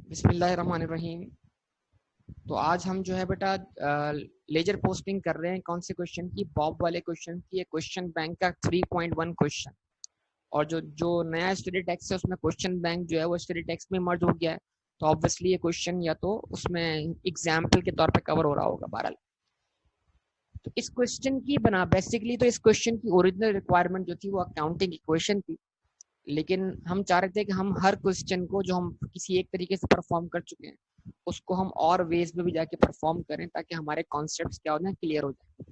बिस्मिल्लाहिर्रहमानिर्रहीम। तो आज हम जो है बेटा लेजर पोस्टिंग कर रहे हैं कौन से क्वेश्चन की, बॉब वाले क्वेश्चन की। ये क्वेश्चन बैंक का 3.1 क्वेश्चन, और जो जो नया स्टडी टेक्स्ट है उसमें क्वेश्चन बैंक जो है वो स्टडी टेक्स्ट में मर्ज हो गया है। तो ऑब्वियसली ये क्वेश्चन या तो उसमें एग्जाम्पल के तौर पे कवर हो रहा होगा। बहरहाल तो इस क्वेश्चन की बना बेसिकली तो इस क्वेश्चन की ओरिजिनल रिक्वायरमेंट जो थी वो अकाउंटिंग इक्वेशन थी, लेकिन हम चाह रहे थे कि हम हर क्वेश्चन को जो हम किसी एक तरीके से परफॉर्म कर चुके हैं उसको हम और वेज में भी जाके परफॉर्म करें, ताकि हमारे कॉन्सेप्ट्स क्या हो जाए, क्लियर हो जाए।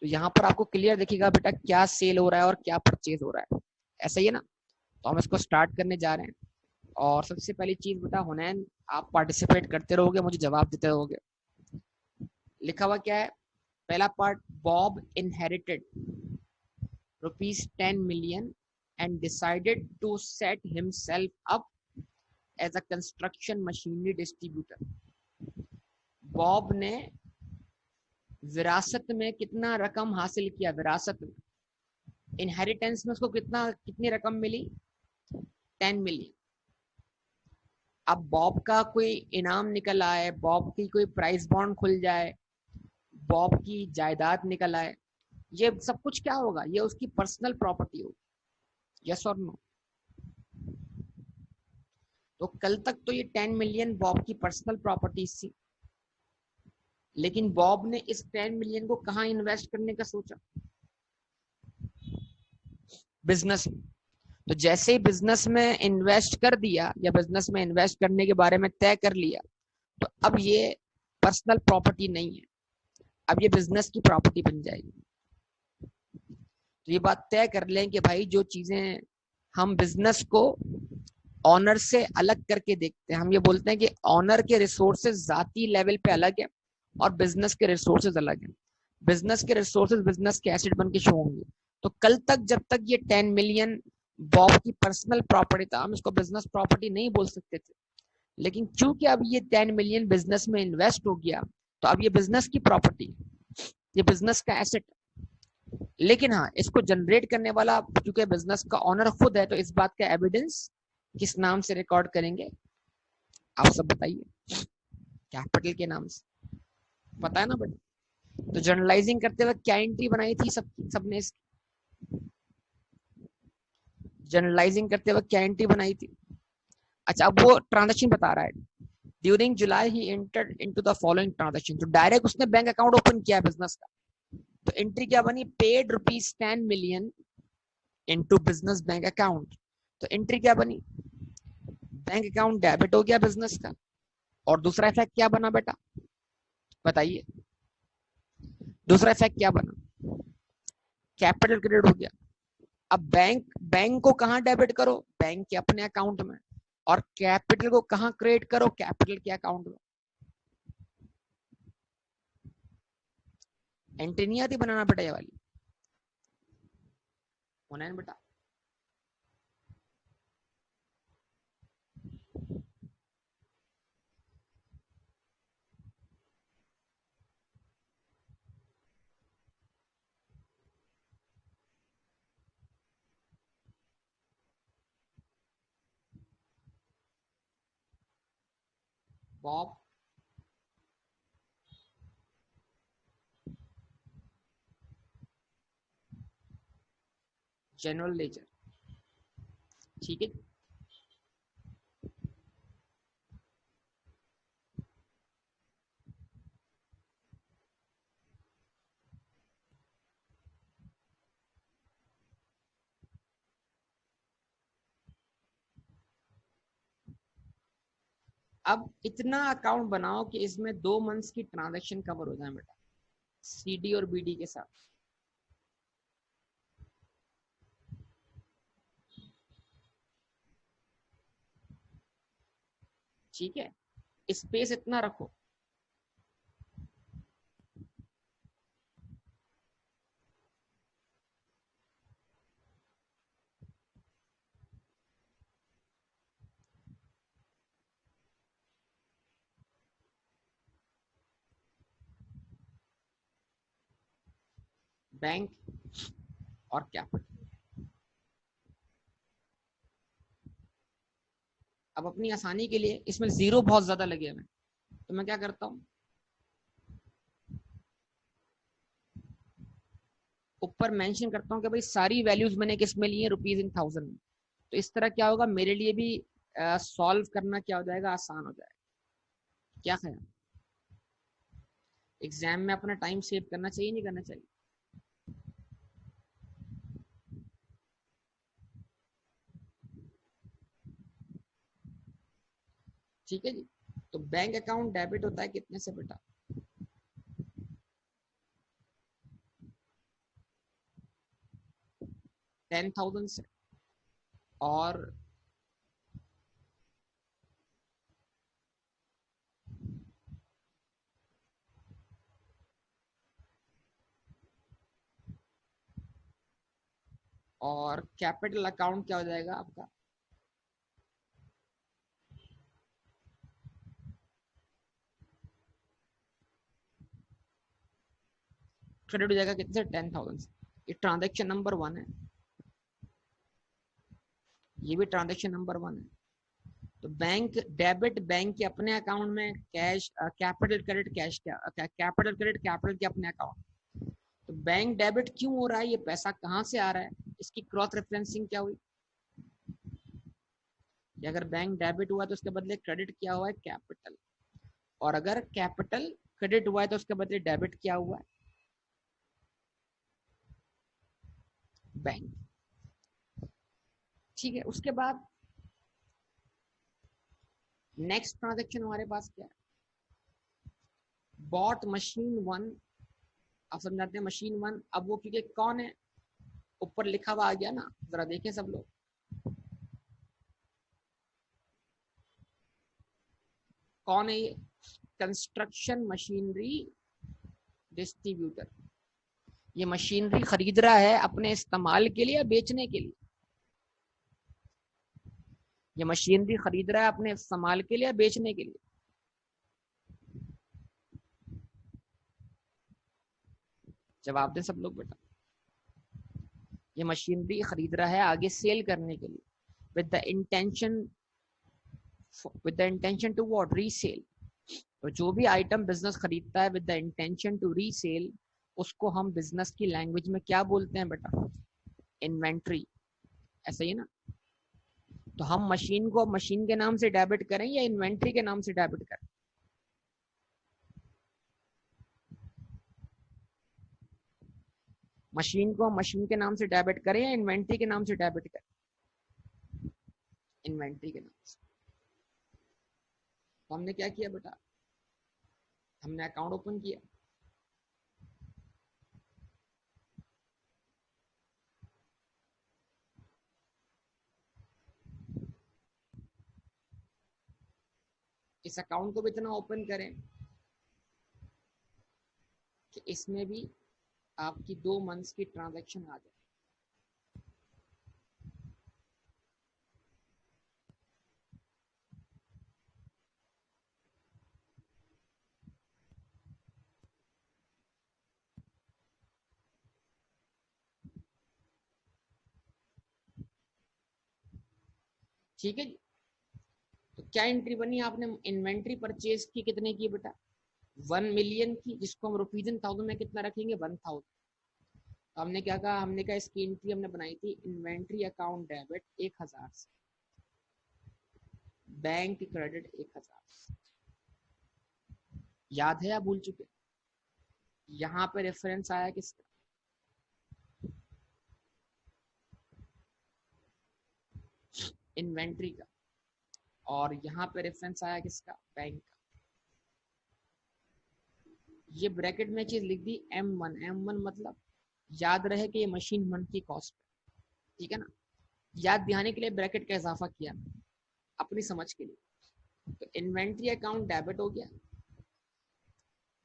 तो यहाँ पर आपको क्लियर दिखेगा बेटा क्या सेल हो रहा है और क्या परचेज हो रहा है, ऐसा ही है ना। तो हम इसको स्टार्ट करने जा रहे हैं। और सबसे पहली चीज बेटा हुनैन, आप पार्टिसिपेट करते रहोगे, मुझे जवाब देते रहोगे। लिखा हुआ क्या है? पहला part, Bob inherited ₹10 million and decided to set himself up as a construction machinery distributor। Bob ने विरासत में कितना रकम हासिल किया? विरासत में, इनहेरिटेंस में उसको कितनी रकम मिली? 10 million। अब बॉब का कोई इनाम निकल आए, बॉब की कोई प्राइस बॉन्ड खुल जाए, बॉब की जायदाद निकल आए, ये सब कुछ क्या होगा? ये उसकी पर्सनल प्रॉपर्टी होगी। यस और नो? तो कल तक तो ये 10 million बॉब की पर्सनल प्रॉपर्टी थी, लेकिन बॉब ने इस 10 million को कहाँ इन्वेस्ट करने का सोचा? बिजनेस में। तो जैसे ही बिजनेस में इन्वेस्ट कर दिया या बिजनेस में इन्वेस्ट करने के बारे में तय कर लिया, तो अब ये पर्सनल प्रॉपर्टी नहीं है, अब ये बिजनेस की प्रॉपर्टी बन जाएगी। तो ये बात तय कर लें कि भाई जो चीजें हम बिजनेस को ऑनर से अलग करके देखते हैं, हम ये बोलते हैं कि ऑनर के रिसोर्सेज जाती लेवल पे अलग है और बिजनेस के रिसोर्सेज अलग है। बिजनेस के रिसोर्सेज बिजनेस के एसेट बन के शो होंगे। तो कल तक जब तक ये 10 million बॉब की पर्सनल प्रॉपर्टी था, हम इसको बिजनेस प्रॉपर्टी नहीं बोल सकते थे। लेकिन चूंकि अब ये 10 million बिजनेस में इन्वेस्ट हो गया, तो अब ये बिजनेस की प्रॉपर्टी, ये बिजनेस का एसेट। लेकिन हाँ, इसको जनरेट करने वाला क्योंकि बिजनेस का ऑनर खुद है, तो इस बात का एविडेंस किस नाम से रिकॉर्ड करेंगे? आप सब बताइए। कैपिटल के नाम से, पता है ना बेटा? तो जर्नलाइजिंग करते वक्त क्या एंट्री बनाई थी सबने? जर्नलाइजिंग करते वक्त क्या एंट्री बनाई थी? अच्छा, अब वो ट्रांजेक्शन बता रहा है। During July he entered into the following transaction. तो डायरेक्ट उसने बैंक अकाउंट ओपन किया बिजनेस का। तो एंट्री क्या बनी? Paid ₹10 million into business bank account. तो एंट्री क्या बनी? बैंक अकाउंट डेबिट हो गया बिजनेस का। और दूसरा इफेक्ट क्या बना बेटा, बताइए? दूसरा इफेक्ट क्या बना? कैपिटल क्रेडिट हो गया। अब बैंक बैंक को कहाँ डेबिट करो? बैंक के अपने अकाउंट में। और कैपिटल को कहाँ क्रिएट करो? कैपिटल के अकाउंट में। एंट्री नहीं आती बनाना बेटा ये वाली? होना है बेटा? बॉब जनरल लेजर, ठीक है। अब इतना अकाउंट बनाओ कि इसमें 2 मंथ्स की ट्रांजेक्शन कवर हो जाए बेटा, सीडी और बीडी के साथ। ठीक है, स्पेस इतना रखो। बैंक और कैपिटल। अब अपनी आसानी के लिए इसमें जीरो बहुत ज्यादा लगे हुए, तो मैं क्या करता हूँ, ऊपर मेंशन करता हूँ कि भाई सारी वैल्यूज मैंने किस में ली है, रुपीज इन थाउजेंड में। तो इस तरह क्या होगा, मेरे लिए भी सॉल्व करना क्या हो जाएगा, आसान हो जाएगा। क्या ख्याल, एग्जाम में अपना टाइम सेव करना चाहिए नहीं करना चाहिए? ठीक है जी। तो बैंक अकाउंट डेबिट होता है कितने से बेटा, 10,000 से। और और कैपिटल अकाउंट क्या हो जाएगा आपका, क्रेडिट हो जाएगा कितने से, 10,000 से। ये ट्रांजेक्शन नंबर वन है, ये भी ट्रांजेक्शन नंबर वन है। तो बैंक डेबिट, बैंक के अपने अकाउंट में कैश, कैपिटल क्रेडिट कैश, क्या कैपिटल क्रेडिट कैपिटल के अपने अकाउंट। तो बैंक डेबिट क्यों हो रहा है, ये पैसा कहाँ से आ रहा है, इसकी क्रॉस रेफरेंसिंग क्या हुई। अगर बैंक डेबिट हुआ तो उसके बदले क्रेडिट क्या हुआ है, कैपिटल। और अगर कैपिटल क्रेडिट हुआ है तो उसके बदले डेबिट क्या हुआ है, बैंक। ठीक है, उसके बाद नेक्स्ट ट्रांजेक्शन हमारे पास क्या है, बॉट मशीन वन। आप समझाते हैं मशीन वन, अब वो क्योंकि कौन है, ऊपर लिखा हुआ आ गया ना, जरा देखें सब लोग, कौन है ये, कंस्ट्रक्शन मशीनरी डिस्ट्रीब्यूटर। ये मशीनरी खरीद रहा है अपने इस्तेमाल के लिए या बेचने के लिए, ये मशीनरी खरीद रहा है अपने इस्तेमाल के लिए या बेचने के लिए। जवाब दें सब लोग बेटा। ये मशीनरी खरीद रहा है आगे सेल करने के लिए, with the intention, with the intention to what, resell. तो जो भी आइटम बिजनेस खरीदता है with the intention to resell, उसको हम बिजनेस की लैंग्वेज में क्या बोलते हैं बेटा, इन्वेंट्री। ऐसा ही है ना। तो हम मशीन को मशीन के नाम से डेबिट करें या इन्वेंट्री के नाम से डेबिट करें, मशीन को मशीन के नाम से डेबिट करें या इन्वेंट्री के नाम से डेबिट करें, इन्वेंट्री के नाम से। तो हमने क्या किया बेटा, हमने अकाउंट ओपन किया, इस अकाउंट को भी इतना ओपन करें कि इसमें भी आपकी 2 मंथ्स की ट्रांजैक्शन आ जाए। ठीक है जी। तो क्या एंट्री बनी आपने, इन्वेंट्री परचेज की कितने की बेटा, 1 मिलियन की, जिसको हम रुपीज इन थाउजेंड में कितना रखेंगे, 1,000। तो हमने क्या कहा, हमने कहा इसकी एंट्री हमने बनाई थी, इन्वेंट्री अकाउंट डेबिट 1,000 से, बैंक क्रेडिट 1,000। याद है या भूल चुके, यहाँ पे रेफरेंस आया किसका, इन्वेंट्री का। और यहाँ पे रेफरेंस आया किसका, बैंक का। ये ब्रैकेट में चीज लिख दी M1, M1 मतलब याद रहे कि ये मशीन वन की कॉस्ट है। ठीक है ना, याद दिलाने के लिए ब्रैकेट का इजाफा किया अपनी समझ के लिए। तो इन्वेंट्री अकाउंट डेबिट हो गया,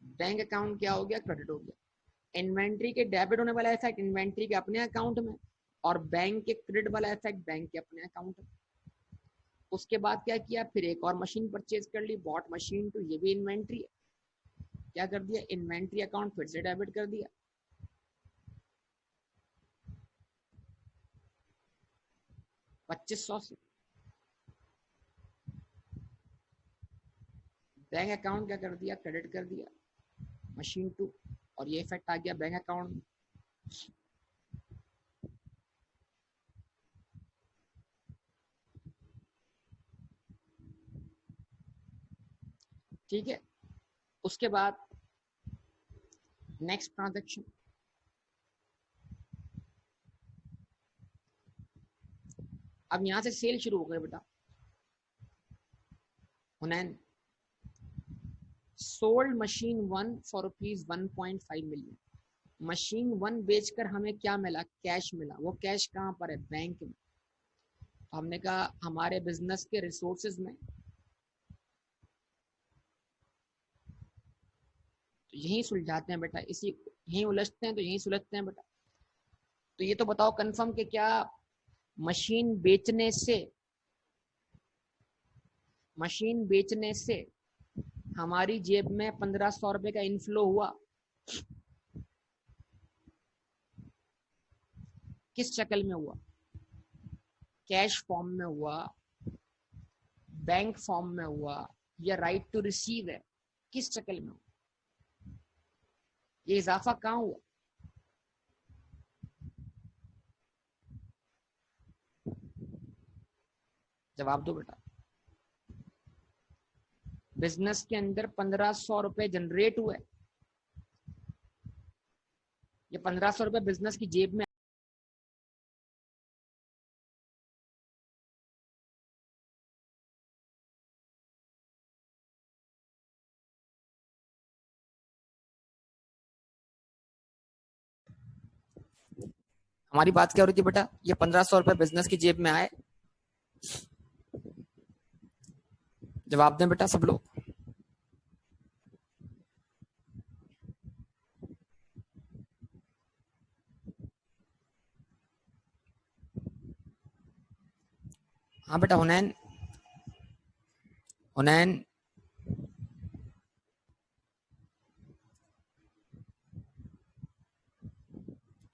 बैंक अकाउंट क्या हो गया, क्रेडिट हो गया। इन्वेंट्री के डेबिट होने वाला इफेक्ट इन्वेंट्री के अपने अकाउंट में, और बैंक के क्रेडिट वाला इफेक्ट बैंक के अपने अकाउंट में। उसके बाद क्या किया, फिर एक और मशीन परचेज कर ली, बॉट मशीन टू, ये भी इन्वेंट्री है। क्या कर दिया, इन्वेंट्री अकाउंट फिर से डेबिट कर दिया, 2,500 से। बैंक अकाउंट क्या कर दिया, क्रेडिट कर दिया मशीन टू, और ये इफेक्ट आ गया बैंक अकाउंट में। ठीक है, उसके बाद नेक्स्ट ट्रांजैक्शन, अब यहां से सेल शुरू हो गए बेटा। Hunain sold machine 1 for rupees 1.5 million. Machine 1 बेचकर हमें क्या मिला, कैश मिला। वो कैश कहां पर है, बैंक में। तो हमने कहा हमारे बिजनेस के रिसोर्सेज में तो यही सुलझाते हैं बेटा, इसी यही उलझते हैं, तो यही सुलझते हैं बेटा। तो ये तो बताओ कंफर्म कि क्या मशीन बेचने से हमारी जेब में 1500 रुपए का इनफ्लो हुआ। किस शक्ल में हुआ, कैश फॉर्म में हुआ, बैंक फॉर्म में हुआ, या राइट टू रिसीव है, किस शक्ल में हुआ, ये इजाफा कहां हुआ। जवाब दो बेटा। बिजनेस के अंदर 1500 रुपए जनरेट हुए, ये 1500 रुपए बिजनेस की जेब में। हमारी बात क्या हो रही थी बेटा, ये 1500 रुपए बिजनेस की जेब में आए। जवाब दें बेटा सब लोग। हाँ बेटा, हुनैन हुनैन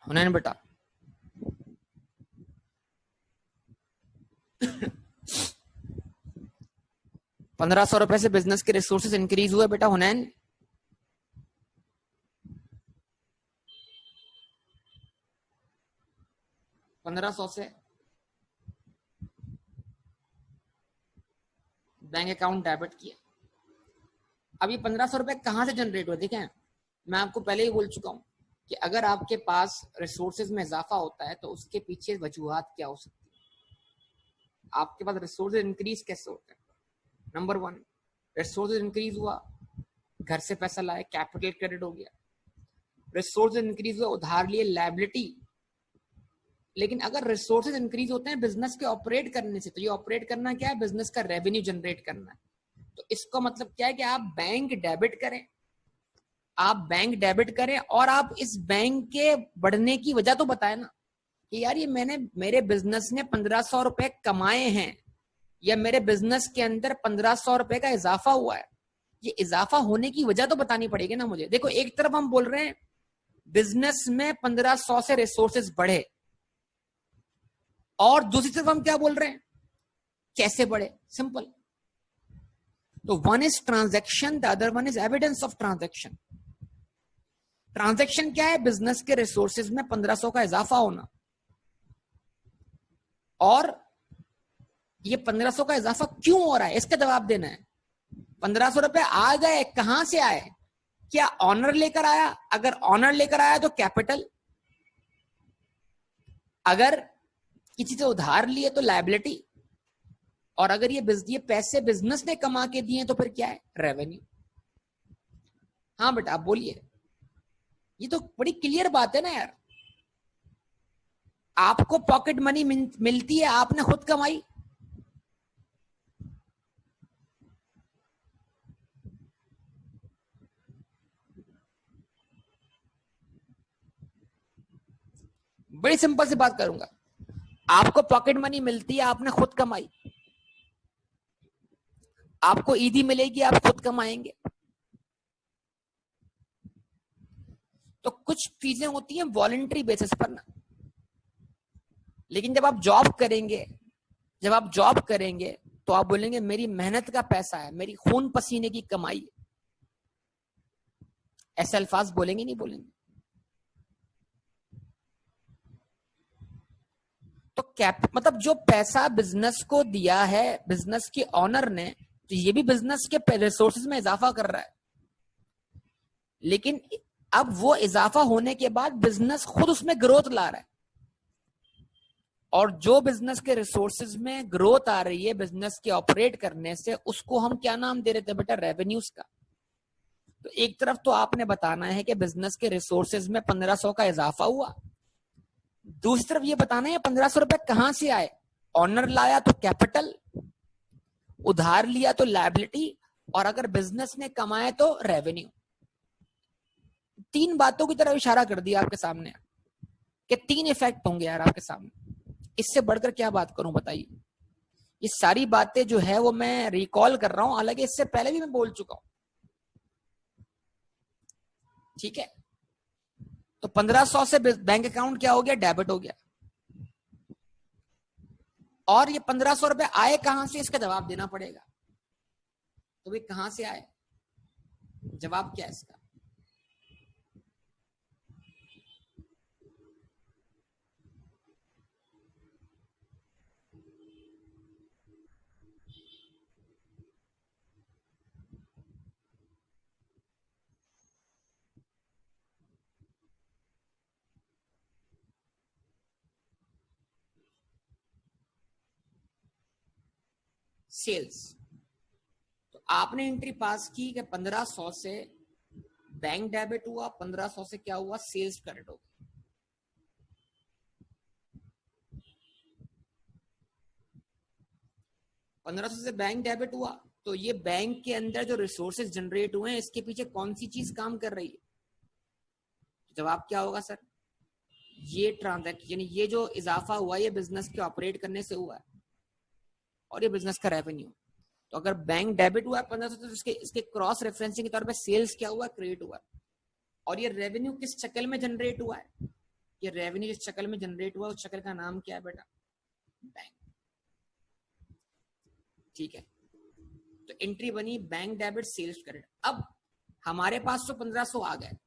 हुनैन बेटा 1500 रुपए से बिजनेस के रिसोर्सेज इंक्रीज हुए बेटा। हुनैन 1500 से बैंक अकाउंट डेबिट किया। अब ये 1500 रुपए कहां से जनरेट हुए, देखें मैं आपको पहले ही बोल चुका हूं कि अगर आपके पास रिसोर्सेज में इजाफा होता है तो उसके पीछे वजूहात क्या हो सकती है। आपके पास रिसोर्सेज इंक्रीज कैसे होते हैं, नंबर 1 रिसोर्सेज इंक्रीज हुआ, घर से पैसा लाए, कैपिटल क्रेडिट हो गया। रिसोर्सेज इंक्रीज हुआ, उधार लिए, लायबिलिटी। लेकिन अगर रिसोर्सेज इंक्रीज होते हैं बिजनेस के ऑपरेट करने से, तो ये ऑपरेट करना क्या है, बिजनेस का रेवेन्यू जनरेट करना है। तो इसका मतलब क्या है कि आप बैंक डेबिट करें, और आप इस बैंक के बढ़ने की वजह तो बताए ना कि यार ये मेरे बिजनेस ने 1500 रुपए कमाए हैं, या मेरे बिजनेस के अंदर 1500 रुपए का इजाफा हुआ है। ये इजाफा होने की वजह तो बतानी पड़ेगी ना मुझे। देखो एक तरफ हम बोल रहे हैं बिजनेस में 1500 से रिसोर्सेज बढ़े, और दूसरी तरफ हम क्या बोल रहे हैं, कैसे बढ़े। सिंपल। तो one is transaction, the other one is evidence of transaction. Transaction क्या है, बिजनेस के रिसोर्सेज में 1500 का इजाफा होना, और ये 1500 का इजाफा क्यों हो रहा है इसका जवाब देना है। 1500 रुपए आ गए, कहां से आए, क्या ऑनर लेकर आया, अगर ऑनर लेकर आया तो कैपिटल, अगर किसी से उधार लिए तो लायबिलिटी, और अगर ये पैसे बिजनेस ने कमा के दिए तो फिर क्या है, रेवेन्यू। हाँ बेटा आप बोलिए, ये तो बड़ी क्लियर बात है ना यार। आपको पॉकेट मनी मिलती है, आपने खुद कमाई। बड़ी सिंपल सी बात करूंगा, आपको पॉकेट मनी मिलती है, आपने खुद कमाई। आपको ईदी मिलेगी, आप खुद कमाएंगे। तो कुछ चीजें होती हैं वॉलंटरी बेसिस पर ना, लेकिन जब आप जॉब करेंगे तो आप बोलेंगे मेरी मेहनत का पैसा है, मेरी खून पसीने की कमाई है। ऐसे अल्फाज बोलेंगे नहीं बोलेंगे? तो कैप मतलब जो पैसा बिजनेस को दिया है बिजनेस के ऑनर ने, तो ये भी बिजनेस के रिसोर्सेज में इजाफा कर रहा है। लेकिन अब वो इजाफा होने के बाद बिजनेस खुद उसमें ग्रोथ ला रहा है, और जो बिजनेस के रिसोर्सेज में ग्रोथ आ रही है बिजनेस के ऑपरेट करने से, उसको हम क्या नाम दे रहे थे बेटा? रेवेन्यूज का। तो एक तरफ तो आपने बताना है कि बिजनेस के रिसोर्सेज में 1500 का इजाफा हुआ, दूसरी तरफ ये बताना है 1500 रुपए कहां से आए। ऑनर लाया तो कैपिटल, उधार लिया तो लायबिलिटी, और अगर बिजनेस ने कमाए तो रेवेन्यू। तीन बातों की तरफ इशारा कर दिया आपके सामने कि तीन इफेक्ट होंगे यार आपके सामने। इससे बढ़कर क्या बात करूं बताइए? ये सारी बातें जो है वो मैं रिकॉल कर रहा हूं, हालांकि इससे पहले भी मैं बोल चुका हूं। ठीक है, तो 1500 से बैंक अकाउंट क्या हो गया? डेबिट हो गया। और ये 1500 रुपए आए कहां से, इसका जवाब देना पड़ेगा। तो वे कहां से आए? जवाब क्या है इसका? सेल्स। तो आपने एंट्री पास की कि 1500 से बैंक डेबिट हुआ, 1500 से क्या हुआ? सेल्स क्रेडिट हो गई। 1500 से बैंक डेबिट हुआ, तो ये बैंक के अंदर जो रिसोर्सेज जनरेट हुए हैं, इसके पीछे कौन सी चीज काम कर रही है? जवाब क्या होगा सर? ये ट्रांजैक्शन, यानी ये जो इजाफा हुआ ये बिजनेस के ऑपरेट करने से हुआ है, और ये बिजनेस का रेवेन्यू। तो अगर बैंक डेबिट हुआ है 1500, तो इसके इसके क्रॉस रेफरेंसिंग के तौर पे सेल्स क्या हुआ? क्रिएट हुआ। और ये रेवेन्यू किस शक्ल में जनरेट हुआ है? ये रेवेन्यू जिस शक्ल में जनरेट हुआ उस शक्ल का नाम क्या है बेटा? बैंक। ठीक है, तो एंट्री बनी बैंक डेबिट सेल्स क्रेडिट। अब हमारे पास तो 1500 आ गए,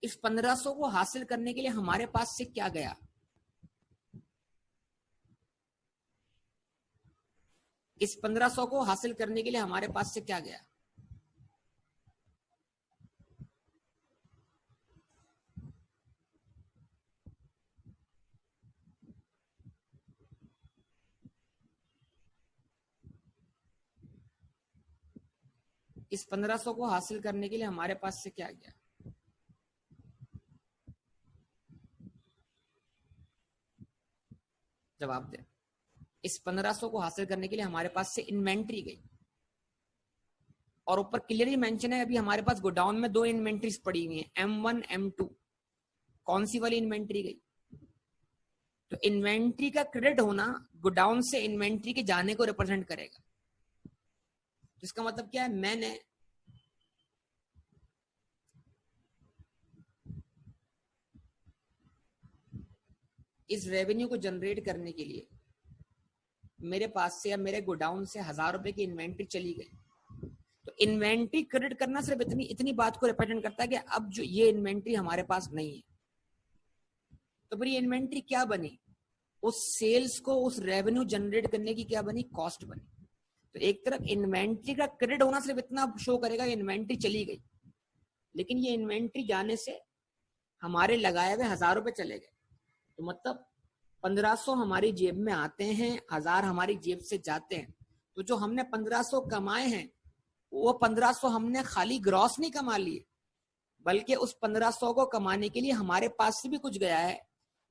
इस 1500 को हासिल करने के लिए हमारे पास से क्या गया? इस 1500 को हासिल करने के लिए हमारे पास से क्या गया? इस 1500 को हासिल करने के लिए हमारे पास से क्या गया? जवाब दे। इस 1500 को हासिल करने के लिए हमारे पास से इन्वेंट्री गई, और ऊपर क्लियरली मेंशन है अभी हमारे पास गोडाउन में दो इन्वेंट्रीज पड़ी हुई हैं, M1 M2। कौन सी वाली इन्वेंट्री गई? तो इन्वेंट्री का क्रेडिट होना गोडाउन से इन्वेंट्री के जाने को रिप्रेजेंट करेगा। जिसका मतलब क्या है? मैंने इस रेवेन्यू को जनरेट करने के लिए मेरे पास से या मेरे गोडाउन से 1000 रुपए की इन्वेंट्री चली गई, तो इन्वेंट्री क्रेडिट करना सिर्फ इतनी इतनी बात को रिप्रेजेंट करता है कि अब जो ये इन्वेंट्री हमारे पास नहीं है। तो फिर ये इन्वेंट्री क्या बनी? उस सेल्स को, उस रेवेन्यू जनरेट करने की क्या बनी? कॉस्ट बनी। तो एक तरफ इन्वेंट्री का क्रेडिट होना सिर्फ इतना शो करेगा इन्वेंट्री चली गई, लेकिन ये इन्वेंट्री जाने से हमारे लगाए हुए 1000 रुपए चले गए। तो मतलब 1500 हमारी जेब में आते हैं, 1000 हमारी जेब से जाते हैं। तो जो हमने 1500 कमाए हैं, वो 1500 हमने खाली ग्रॉस नहीं कमा लिए, बल्कि उस 1500 को कमाने के लिए हमारे पास से भी कुछ गया है,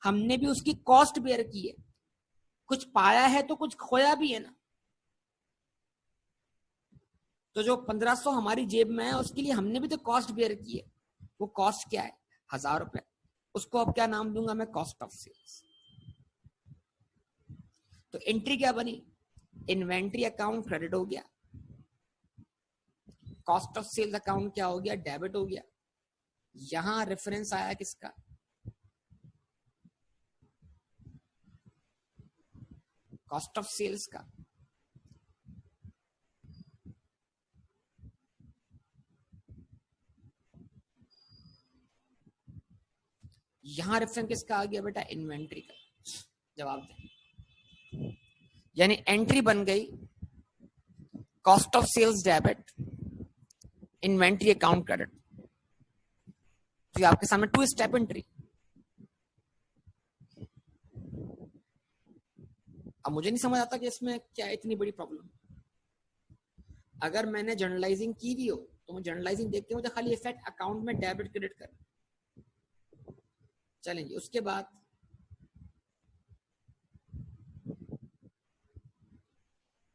हमने भी उसकी कॉस्ट बेयर की है। कुछ पाया है तो कुछ खोया भी है ना। तो जो 1500 हमारी जेब में है उसके लिए हमने भी तो कॉस्ट बेयर की है। वो कॉस्ट क्या है? 1000 रुपए। उसको अब क्या नाम दूंगा मैं? Cost of sales. तो एंट्री क्या बनी? इन्वेंट्री अकाउंट क्रेडिट हो गया, कॉस्ट ऑफ सेल्स अकाउंट क्या हो गया? डेबिट हो गया। यहां रेफरेंस आया किसका? कॉस्ट ऑफ सेल्स का। यहां रेफरेंस किसका आ गया बेटा? इन्वेंट्री का। जवाब दें, यानी एंट्री बन गई cost of sales debit, inventory account credit. तो ये आपके सामने 2 स्टेप एंट्री। अब मुझे नहीं समझ आता कि इसमें क्या इतनी बड़ी प्रॉब्लम। अगर मैंने जर्नलाइजिंग की भी हो तो मैं जर्नलाइजिंग देख के मुझे खाली इफेक्ट अकाउंट में डेबिट क्रेडिट कर। चलेंगे उसके बाद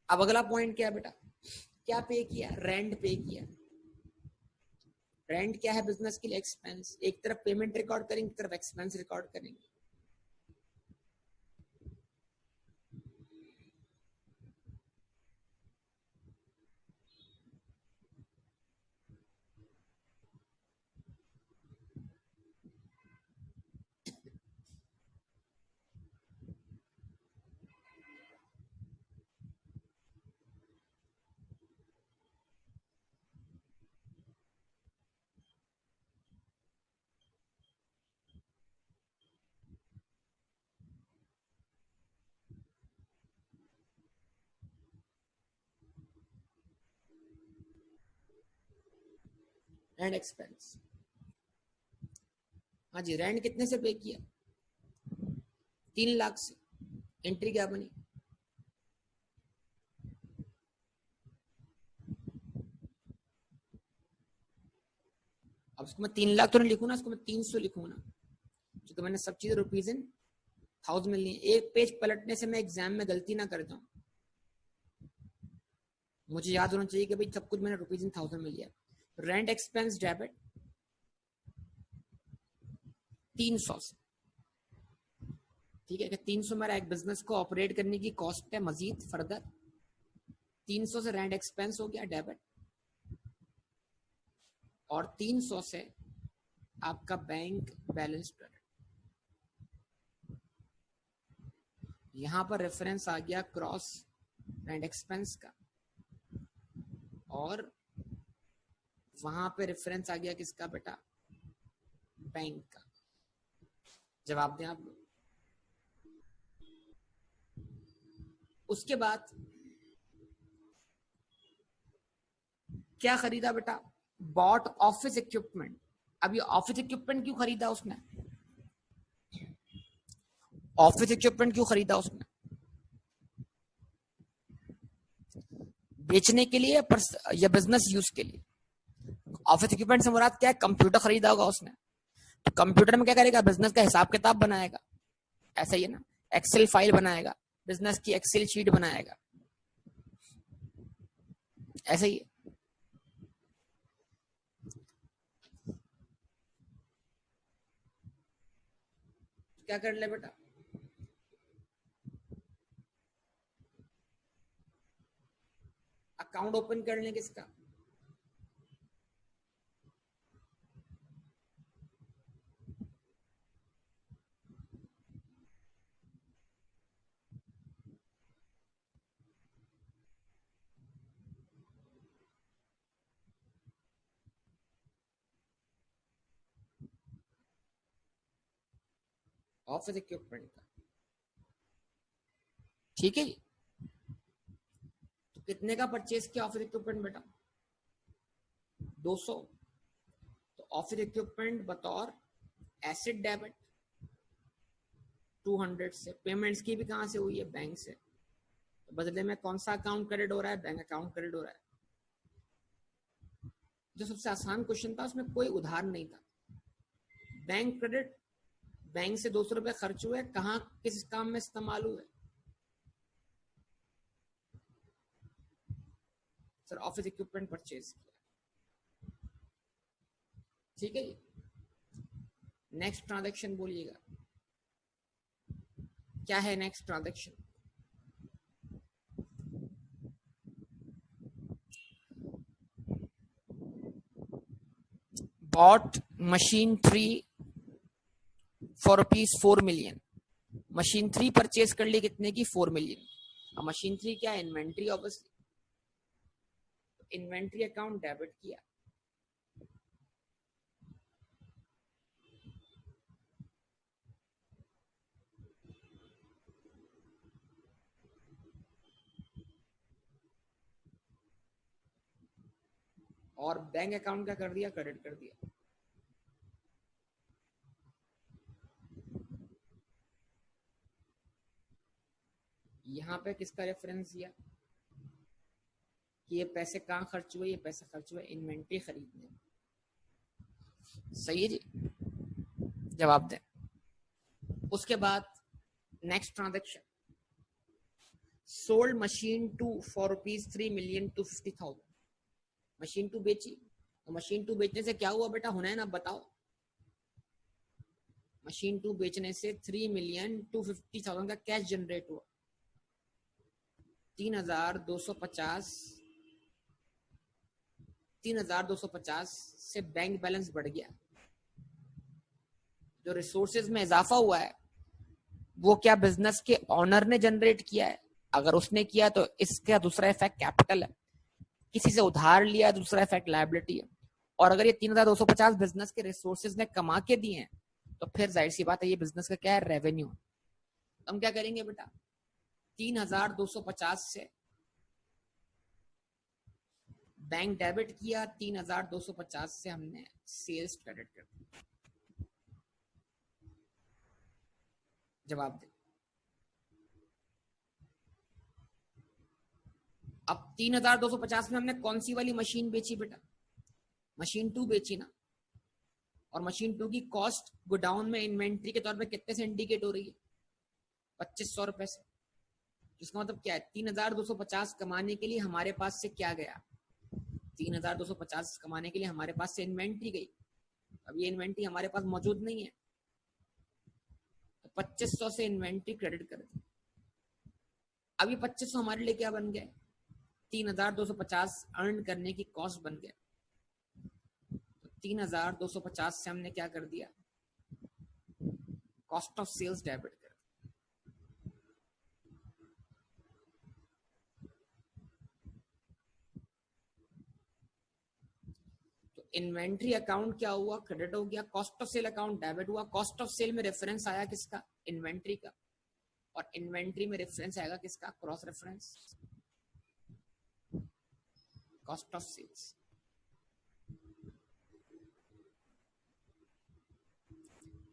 अब अगला पॉइंट क्या है बेटा? क्या पे किया? रेंट पे किया। रेंट क्या है बिजनेस के लिए? एक्सपेंस। एक तरफ पेमेंट रिकॉर्ड करेंगे, एक तरफ एक्सपेंस रिकॉर्ड करेंगे। Rent expense. हाँ जी, रेंट कितने से पे किया? 3 लाख से। एंट्री क्या बनी? अब इसको मैं 3 लाख तो नहीं लिखूँ ना, इसको मैं 300 लिखूँ ना, क्योंकि मैंने सब चीजें रुपीज इन थाउजेंड में ली। एक पेज पलटने से मैं एग्जाम में गलती ना कर जाऊं। मुझे याद होना चाहिए कि भाई सब कुछ मैंने रुपीज इन थाउजेंड में लिया। रेंट एक्सपेंस डेबिट 300 से। ठीक है कि 300 मेरा एक बिजनेस को ऑपरेट करने की कॉस्ट है। मजीद फर्दर 300 से रेंट एक्सपेंस हो गया डेबिट, और 300 से आपका बैंक बैलेंस क्रेडिट। यहां पर रेफरेंस आ गया क्रॉस रेंट एक्सपेंस का, और वहां पे रेफरेंस आ गया किसका बेटा? बैंक का। जवाब दें आप लोग। उसके बाद क्या खरीदा बेटा? Bought office equipment. अब ये ऑफिस इक्विपमेंट क्यों खरीदा उसने? ऑफिस इक्विपमेंट क्यों खरीदा उसने? बेचने के लिए या बिजनेस यूज के लिए? ऑफिस इक्विपमेंट से मुराद क्या है? कंप्यूटर खरीदा होगा उसने, तो कंप्यूटर में क्या करेगा? बिजनेस का हिसाब किताब बनाएगा। ऐसा ही है ना, एक्सेल फाइल बनाएगा, बिजनेस की एक्सेल शीट बनाएगा। ऐसा ही है। क्या कर ले बेटा? अकाउंट ओपन कर ले किसका? ऑफिस इक्विपमेंट का। ठीक है जी। तो कितने का परचेज किया ऑफिस इक्विपमेंट बेटा? 200। तो ऑफिस इक्विपमेंट बतौर एसेट डेबिट 200 से। पेमेंट्स की भी कहां से हुई है? बैंक से। तो बदले में कौन सा अकाउंट क्रेडिट हो रहा है? बैंक अकाउंट क्रेडिट हो रहा है। जो सबसे आसान क्वेश्चन था उसमें कोई उधार नहीं था। बैंक क्रेडिट, बैंक से 200 रुपए खर्च हुए, कहां किस काम में इस्तेमाल हुए? सर ऑफिस इक्विपमेंट परचेज किया। ठीक है जी। नेक्स्ट ट्रांजैक्शन बोलिएगा, क्या है next transaction? Bought machine 3 for ₹4 million. Machine 3 purchase कर ली कितने की? 4 मिलियन। अब मशीन 3 क्या है? Inventory obviously. Inventory account debit किया। और बैंक अकाउंट क्या कर दिया, क्रेडिट कर दिया। यहाँ पे किसका रेफरेंस दिया कि ये पैसे कहाँ खर्च हुए, ये पैसे खर्च हुए इन्वेंट्री खरीदने में। सही है जी, जवाब दें। उसके बाद next transaction, sold machine 2 for ₹3,250,000। Machine 2 बेची, तो मशीन 2 बेचने से क्या हुआ बेटा, होना है ना, बताओ। मशीन 2 बेचने से 3,250,000 का कैश जनरेट हुआ। 3,250 से बैंक बैलेंस बढ़ गया। जो रिसोर्सेज में इजाफा हुआ है वो क्या बिजनेस के ऑनर ने जनरेट किया है? अगर उसने किया तो इसका दूसरा इफेक्ट कैपिटल है। किसी से उधार लिया, दूसरा इफेक्ट लायबिलिटी है। और अगर ये 3,250 बिजनेस के रिसोर्सेज ने कमा के दिए हैं तो फिर जाहिर सी बात है ये बिजनेस का क्या है, रेवेन्यू। हम क्या करेंगे बेटा, 3,250 से बैंक डेबिट किया, 3,250 से हमने सेल्स क्रेडिट कर दिया। जवाब दे। अब 3,250 में हमने कौन सी वाली मशीन बेची बेटा, मशीन 2 बेची ना। और मशीन 2 की कॉस्ट गोडाउन में इन्वेंट्री के तौर पे कितने से इंडिकेट हो रही है, 2,500 रुपए से। इसका मतलब क्या है, 3,250 कमाने के लिए हमारे पास से क्या गया, 3,250 कमाने के लिए हमारे पास से इन्वेंट्री गई। अब ये इन्वेंट्री हमारे पास मौजूद नहीं है, तो 2,500 से इन्वेंट्री क्रेडिट कर दी। अब ये 2,500 हमारे लिए क्या बन गया, 3,250 अर्न करने की कॉस्ट बन गया। तो 3,250 से हमने क्या कर दिया, कॉस्ट ऑफ सेल्स डेबिट कर। तो इन्वेंट्री अकाउंट क्या हुआ, क्रेडिट हो गया। Cost of sale account debit हुआ। कॉस्ट ऑफ सेल में रेफरेंस आया किसका, इन्वेंट्री का। और इन्वेंट्री में रेफरेंस आएगा किसका, cross reference, cost of sales.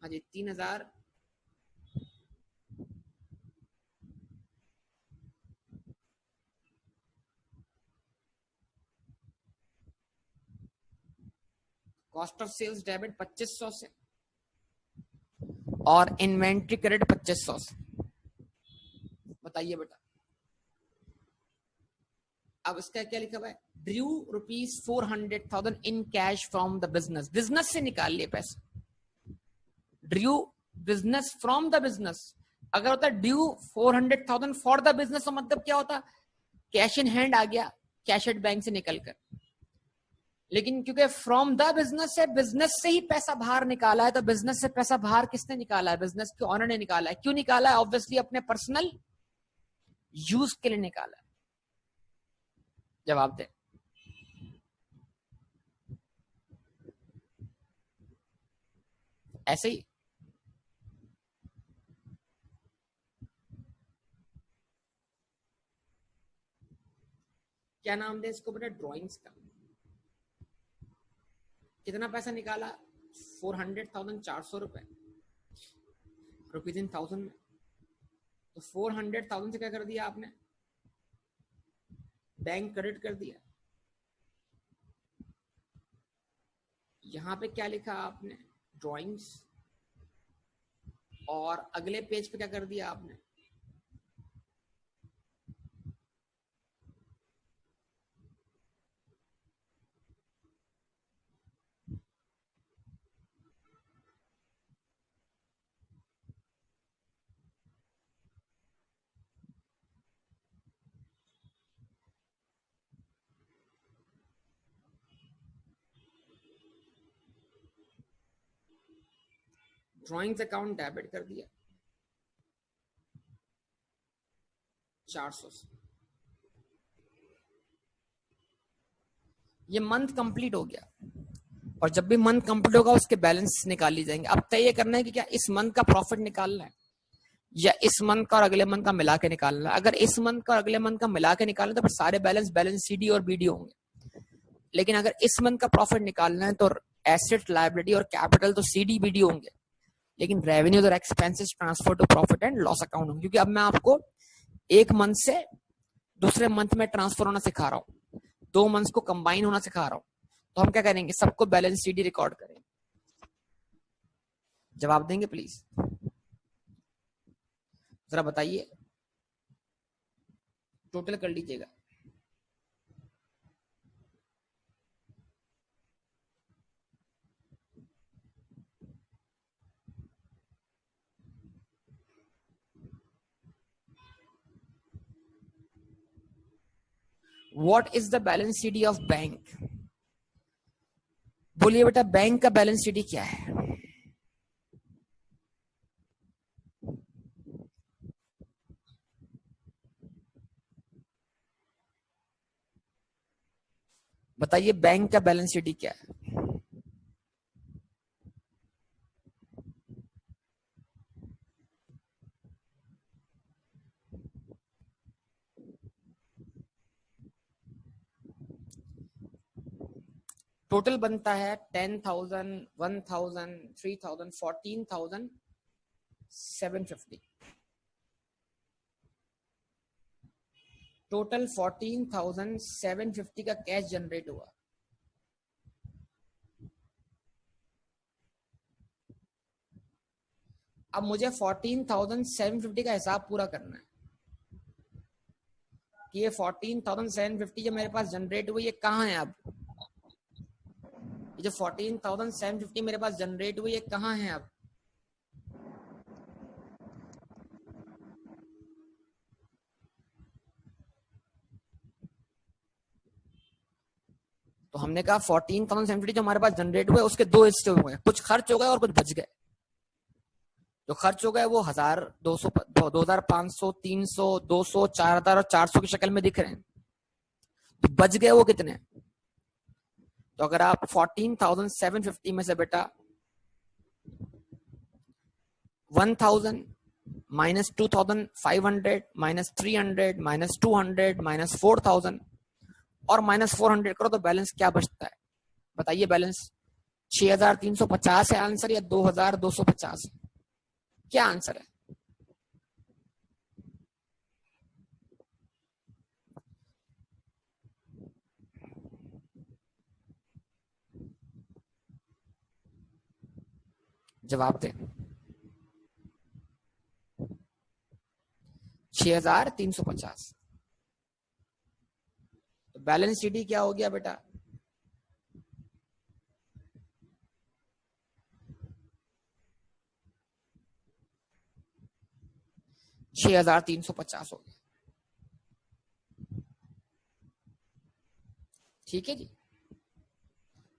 हाँ जी, 3,000 कॉस्ट ऑफ सेल्स डेबिट 2,500 से और इन्वेंट्री क्रेडिट 2,500 से। बताइए बेटा, अब इसका क्या लिखा हुआ है, Drew ₹400,000 in cash from the business. Business से निकाल लिए पैसे, Drew business from the business. अगर होता ड्यू 400,000 फॉर द बिजनेस तो मतलब क्या होता, कैश इन हैंड आ गया, कैश एट बैंक से निकलकर। लेकिन क्योंकि फ्रॉम द बिजनेस है, बिजनेस से ही पैसा बाहर निकाला है, तो बिजनेस से पैसा बाहर किसने निकाला है, बिजनेस के ऑनर ने निकाला है। क्यों निकाला है, ऑब्वियसली अपने पर्सनल यूज के लिए निकाला है। जवाब दे। ऐसे ही क्या नाम दे इसको बेटा, ड्राइंग्स का। कितना पैसा निकाला, 400,000, 400 रुपए, रुपीज इन 1000 में। तो 400,000 से क्या कर दिया आपने, बैंक क्रेडिट कर दिया। यहां पे क्या लिखा आपने, ड्राइंग्स। और अगले पेज पे क्या कर दिया आपने, ड्राइंग्स अकाउंट डेबिट कर दिया 400 से। ये मंथ कंप्लीट हो गया, और जब भी मंथ कंप्लीट होगा उसके बैलेंस निकाल ली जाएंगे। अब तय करना है कि क्या इस मंथ का प्रॉफिट निकालना है या इस मंथ का और अगले मंथ का मिला के निकालना है। अगर इस मंथ का और अगले मंथ का मिला के निकालना तो फिर सारे बैलेंस सी डी और बी डी होंगे। लेकिन अगर इस मंथ का प्रॉफिट निकालना है तो एसेट, लायबिलिटी और कैपिटल तो सीडीबीडी होंगे, लेकिन रेवेन्यूज और expenses transfer to profit and loss account होंगे, क्योंकि अब मैं आपको एक मंथ से दूसरे मंथ में ट्रांसफर होना सिखा रहा हूँ, 2 मंथ्स को कंबाइन होना सिखा रहा हूँ। तो हम क्या करेंगे, सबको बैलेंस शीट रिकॉर्ड करेंगे। जवाब देंगे प्लीज, जरा बताइए, टोटल कर लीजिएगा। What is the balance sheet of bank? बोलिए बेटा, बैंक का बैलेंस शीट क्या है? बताइए, बैंक का बैलेंस शीट क्या है? टोटल बनता है 10,000, 1,000, 3,000, 14,750। टोटल 14,750 का कैश जनरेट हुआ। अब मुझे 14,750 का हिसाब पूरा करना है कि ये 14,750 जो मेरे पास जनरेट हुई, ये कहाँ है? अब ये जो 14,750 मेरे पास जनरेट हुई, ये कहाँ है? अब तो हमने कहा 14,750 जो हमारे पास जनरेट हुए, उसके 2 हिस्से हुए, कुछ खर्च हो गए और कुछ बच गए। जो खर्च हो गए वो 1,000, 200, 2,500, 300, 200, 4,000 और 400 की शक्ल में दिख रहे हैं। तो बच गए वो कितने? तो अगर आप 14,750 में से बेटा 1,000 माइनस 2,500 माइनस 300 माइनस 200 माइनस 4,000 और माइनस 400 करो तो बैलेंस क्या बचता है? बताइए, बैलेंस 6,350 है आंसर या 2,250? क्या आंसर है? जवाब दे। 6,350। तो बैलेंस शीट क्या हो गया बेटा? $6,350 हो गया। ठीक है जी,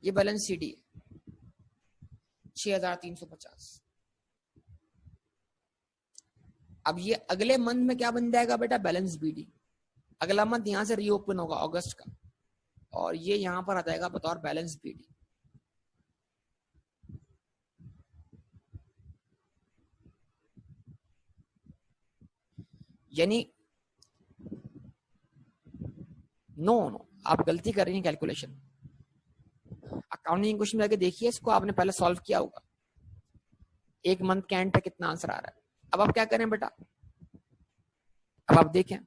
ये बैलेंस शीट है 6,350। अब ये अगले मंथ में क्या बन जाएगा बेटा? Balance BD. अगला मंथ यहां से रीओपन होगा अगस्त का, और ये यहां पर आ जाएगा बतौर बैलेंस बीडी। यानी नो नो, आप गलती कर रही हैं कैलकुलेशन। अकाउंटिंग क्वेश्चन जाके देखिए, इसको आपने पहले सॉल्व किया होगा। एक मंथ के एंड पे कितना आंसर आ रहा है। अब आप क्या करें बेटा, अब आप देखें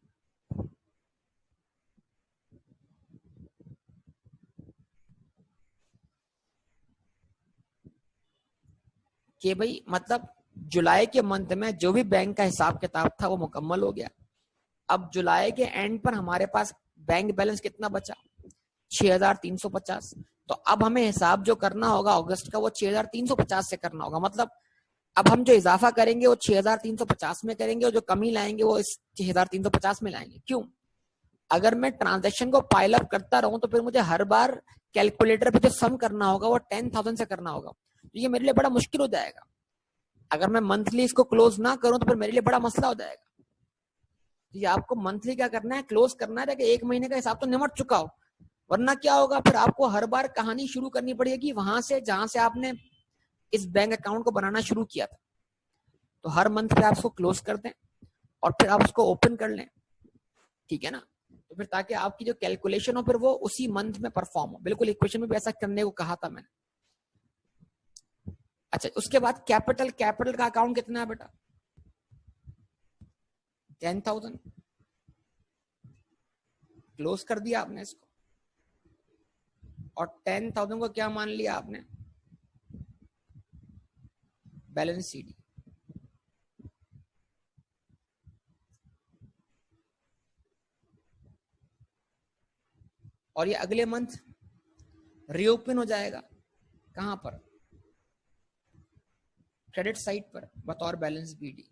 कि भाई मतलब जुलाई के मंथ में जो भी बैंक का हिसाब किताब था वो मुकम्मल हो गया। अब जुलाई के एंड पर हमारे पास बैंक बैलेंस कितना बचा? 6,350। तो अब हमें हिसाब जो करना होगा अगस्त का, वो 6,350 से करना होगा। मतलब अब हम जो इजाफा करेंगे वो 6,350 में करेंगे, और जो कमी लाएंगे वो इस 6,350 में लाएंगे। क्यों? अगर मैं ट्रांजेक्शन को पाइल अप करता रहूं तो फिर मुझे हर बार कैलकुलेटर पे जो सम करना होगा वो 10,000 से करना होगा, तो ये मेरे लिए बड़ा मुश्किल हो जाएगा। अगर मैं मंथली इसको क्लोज ना करूं तो फिर मेरे लिए बड़ा मसला हो जाएगा। तो ये आपको मंथली क्या करना है, क्लोज करना है, ताकि एक महीने का हिसाब तो निमट चुका हो। वरना क्या होगा, फिर आपको हर बार कहानी शुरू करनी पड़ेगी वहां से जहां से आपने इस बैंक अकाउंट को बनाना शुरू किया था। तो हर मंथ पे आप उसको क्लोज कर दें और फिर आप उसको ओपन कर लें, ठीक है ना? तो फिर ताकि आपकी जो कैलकुलेशन हो फिर वो उसी मंथ में परफॉर्म हो। बिल्कुल इक्वेशन में भी ऐसा करने को कहा था मैंने। अच्छा, उसके बाद कैपिटल, कैपिटल का अकाउंट कितना है बेटा? 10,000। क्लोज कर दिया आपने इसको, और 10,000 को क्या मान लिया आपने? Balance CD. और ये अगले मंथ रीओपन हो जाएगा कहां पर? क्रेडिट साइड पर बतौर बैलेंस बीडी।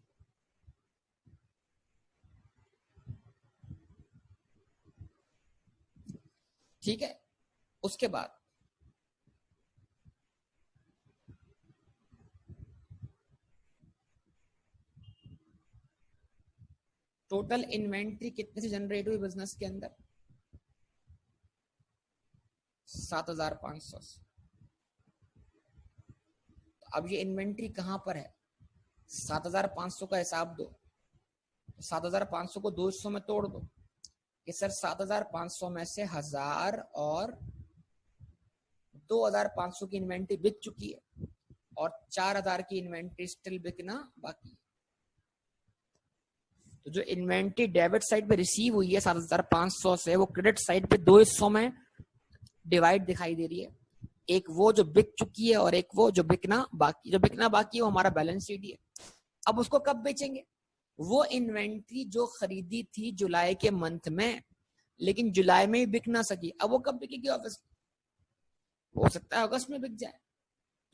ठीक है, उसके बाद टोटल इन्वेंट्री कितने से जनरेट हुई बिजनेस के अंदर? 7,500 से। तो अब ये इन्वेंट्री कहां पर है? 7,500 का हिसाब दो, 7,500 को 2 हिस्सों में तोड़ दो कि सर 7,500 में से 1,000 और 2,500 की इन्वेंट्री बिक चुकी है और 4,000 की इन्वेंट्री स्टिल बिकना बाकी है। तो जो इन्वेंट्री डेबिट साइड पे रिसीव हुई है 7,500 से, वो क्रेडिट साइड पे 2 हिस्सों में डिवाइड दिखाई दे रही है। एक वो जो बिक चुकी है और एक वो जो बिकना बाकी। जो बिकना बाकी है वो हमारा बैलेंस शीट है। अब उसको कब बेचेंगे? वो इन्वेंट्री जो खरीदी थी जुलाई के मंथ में, लेकिन जुलाई में ही बिक ना सकी, अब वो कब बिकेगी? ऑफिस हो सकता है अगस्त में बिक जाए।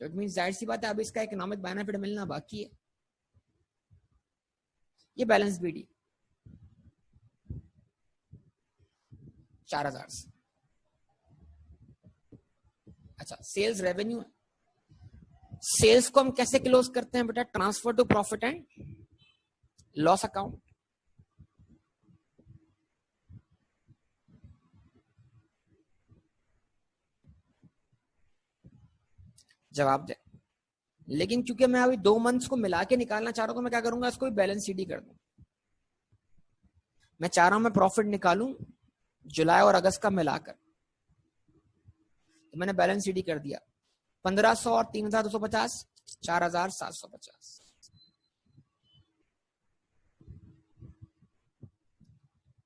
तो इट मीन जाहिर सी बात है अब इसका इकोनॉमिक बेनिफिट मिलना बाकी है। ये बैलेंस बीडी 4,000 से। अच्छा, सेल्स रेवेन्यू। सेल्स को हम कैसे क्लोज करते हैं बेटा? Transfer to profit and loss account. जवाब दे। लेकिन क्योंकि मैं अभी 2 मंथ्स को मिला के निकालना चाह रहा हूं तो मैं क्या करूंगा, इसको भी बैलेंस शीट ही कर दूं। मैं चाह रहा हूं मैं प्रॉफिट निकालूं जुलाई और अगस्त का मिलाकर, तो मैंने बैलेंस शीट ही कर दिया। 1,500 और 3,250, 4,750।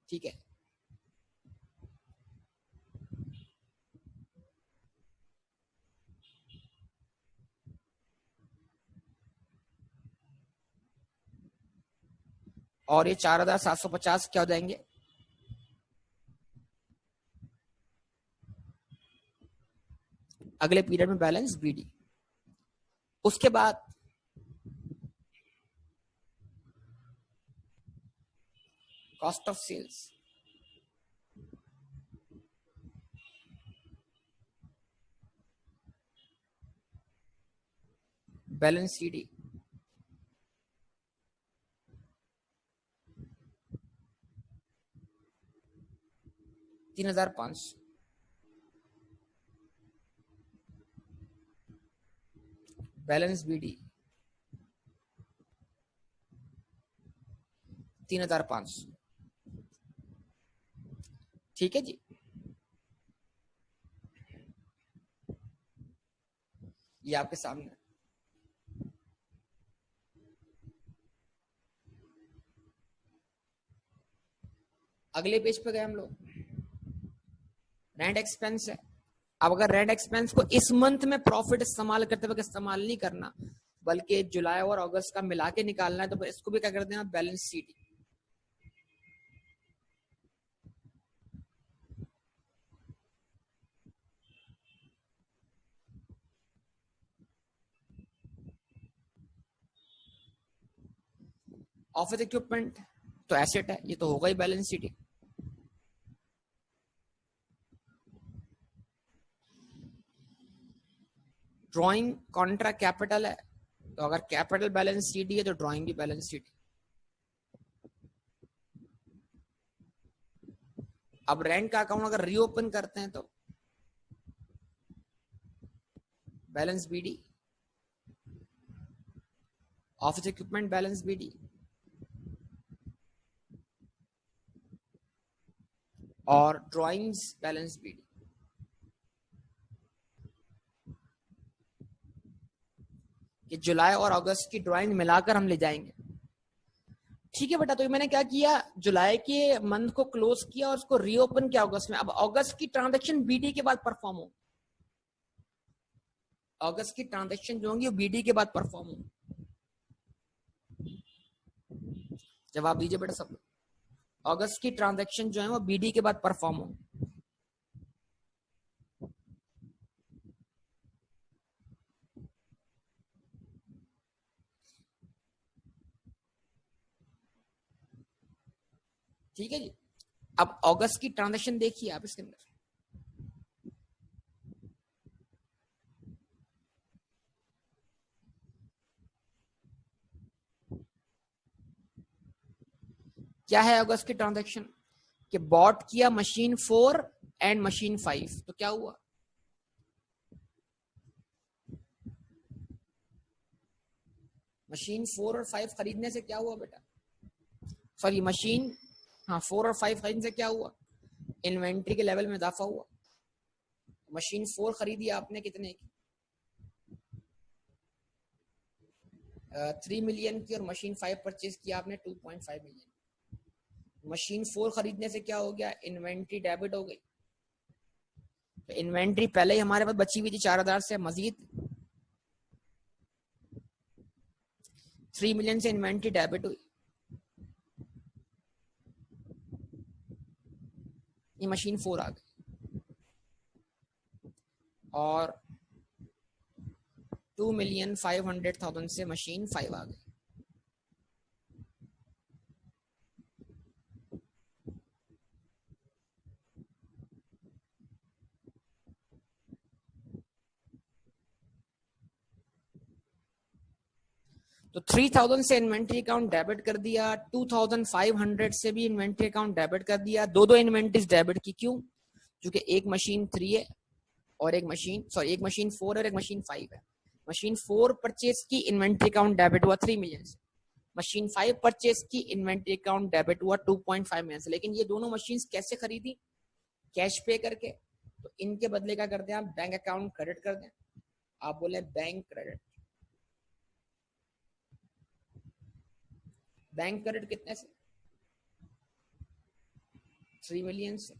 ठीक है, और ये 4,750 क्या हो जाएंगे? अगले पीरियड में बैलेंस बीडी। उसके बाद cost of sales, balance CD. 3,500 balance BD 3,500। ठीक है जी, ये आपके सामने। अगले पेज पे गए हम लोग। रेंट एक्सपेंस है। अब अगर रेंट एक्सपेंस को इस मंथ में प्रॉफिट इस्तेमाल करते वक्त इस्तेमाल नहीं करना, बल्कि जुलाई और अगस्त का मिला के निकालना है, तो इसको भी क्या कर देना? Balance sheet. ऑफिस इक्विपमेंट तो एसेट है, ये तो होगा ही balance sheet. Drawing contra capital है, तो अगर कैपिटल बैलेंस शीट है तो ड्राइंग भी बैलेंस शीट। अब रेंट का अकाउंट अगर रीओपन करते हैं तो balance BD, office equipment balance BD, और ड्राइंग्स बैलेंस बीडी, कि जुलाई और अगस्त की ड्राइंग मिलाकर हम ले जाएंगे। ठीक है बेटा, तो मैंने क्या किया, जुलाई के मंथ को क्लोज किया और उसको रीओपन किया अगस्त में। अब अगस्त की ट्रांजैक्शन बीडी के बाद परफॉर्म हो, अगस्त की ट्रांजैक्शन जो होंगी वो बीडी के बाद परफॉर्म हो। जवाब दीजिए बेटा सब लोग, अगस्त की ट्रांजैक्शन जो है वो बीडी के बाद परफॉर्म हो। ठीक है जी। अब अगस्त की ट्रांजैक्शन देखिए आप इसके अंदर, क्या है अगस्त की ट्रांजैक्शन, कि बॉट किया मशीन 4 एंड मशीन 5, तो क्या हुआ, मशीन 4 और 5 खरीदने से क्या हुआ बेटा, सॉरी मशीन, हाँ 4 और 5 खरीदने से क्या हुआ, इन्वेंट्री के लेवल में इजाफा हुआ। मशीन 4 खरीदी आपने कितने की, 3 मिलियन की, और मशीन 5 परचेज किया आपने 2.5 मिलियन। मशीन 4 खरीदने से क्या हो गया, इन्वेंट्री डेबिट हो गई। तो इन्वेंट्री पहले ही हमारे पास बची हुई थी 4,000 से, मजीद 3 मिलियन से इन्वेंट्री डेबिट हुई। ये मशीन 4 आ गई, और 2,500,000 से मशीन 5 आ गई। तो 3,000 से इन्वेंट्री अकाउंट डेबिट कर दिया, 2,500 से भी इन्वेंट्री अकाउंट डेबिट कर दिया। दो दो इन्वेंट्रीज डेबिट की, क्यों, क्योंकि एक मशीन 3 है और एक मशीन, सॉरी एक मशीन 4 और एक मशीन 5 है। मशीन 4 परचेज की, इन्वेंट्री अकाउंट डेबिट हुआ 3 मिलियन से। मशीन 5 परचेज की, इन्वेंट्री अकाउंट डेबिट हुआ 2.5 मिलियन से। लेकिन ये दोनों मशीन कैसे खरीदी, कैश पे करके, तो इनके बदले क्या करते हैं आप, बैंक अकाउंट क्रेडिट कर दें। आप बोले बैंक क्रेडिट, बैंक क्रेडिट कितने से, 3 मिलियन से।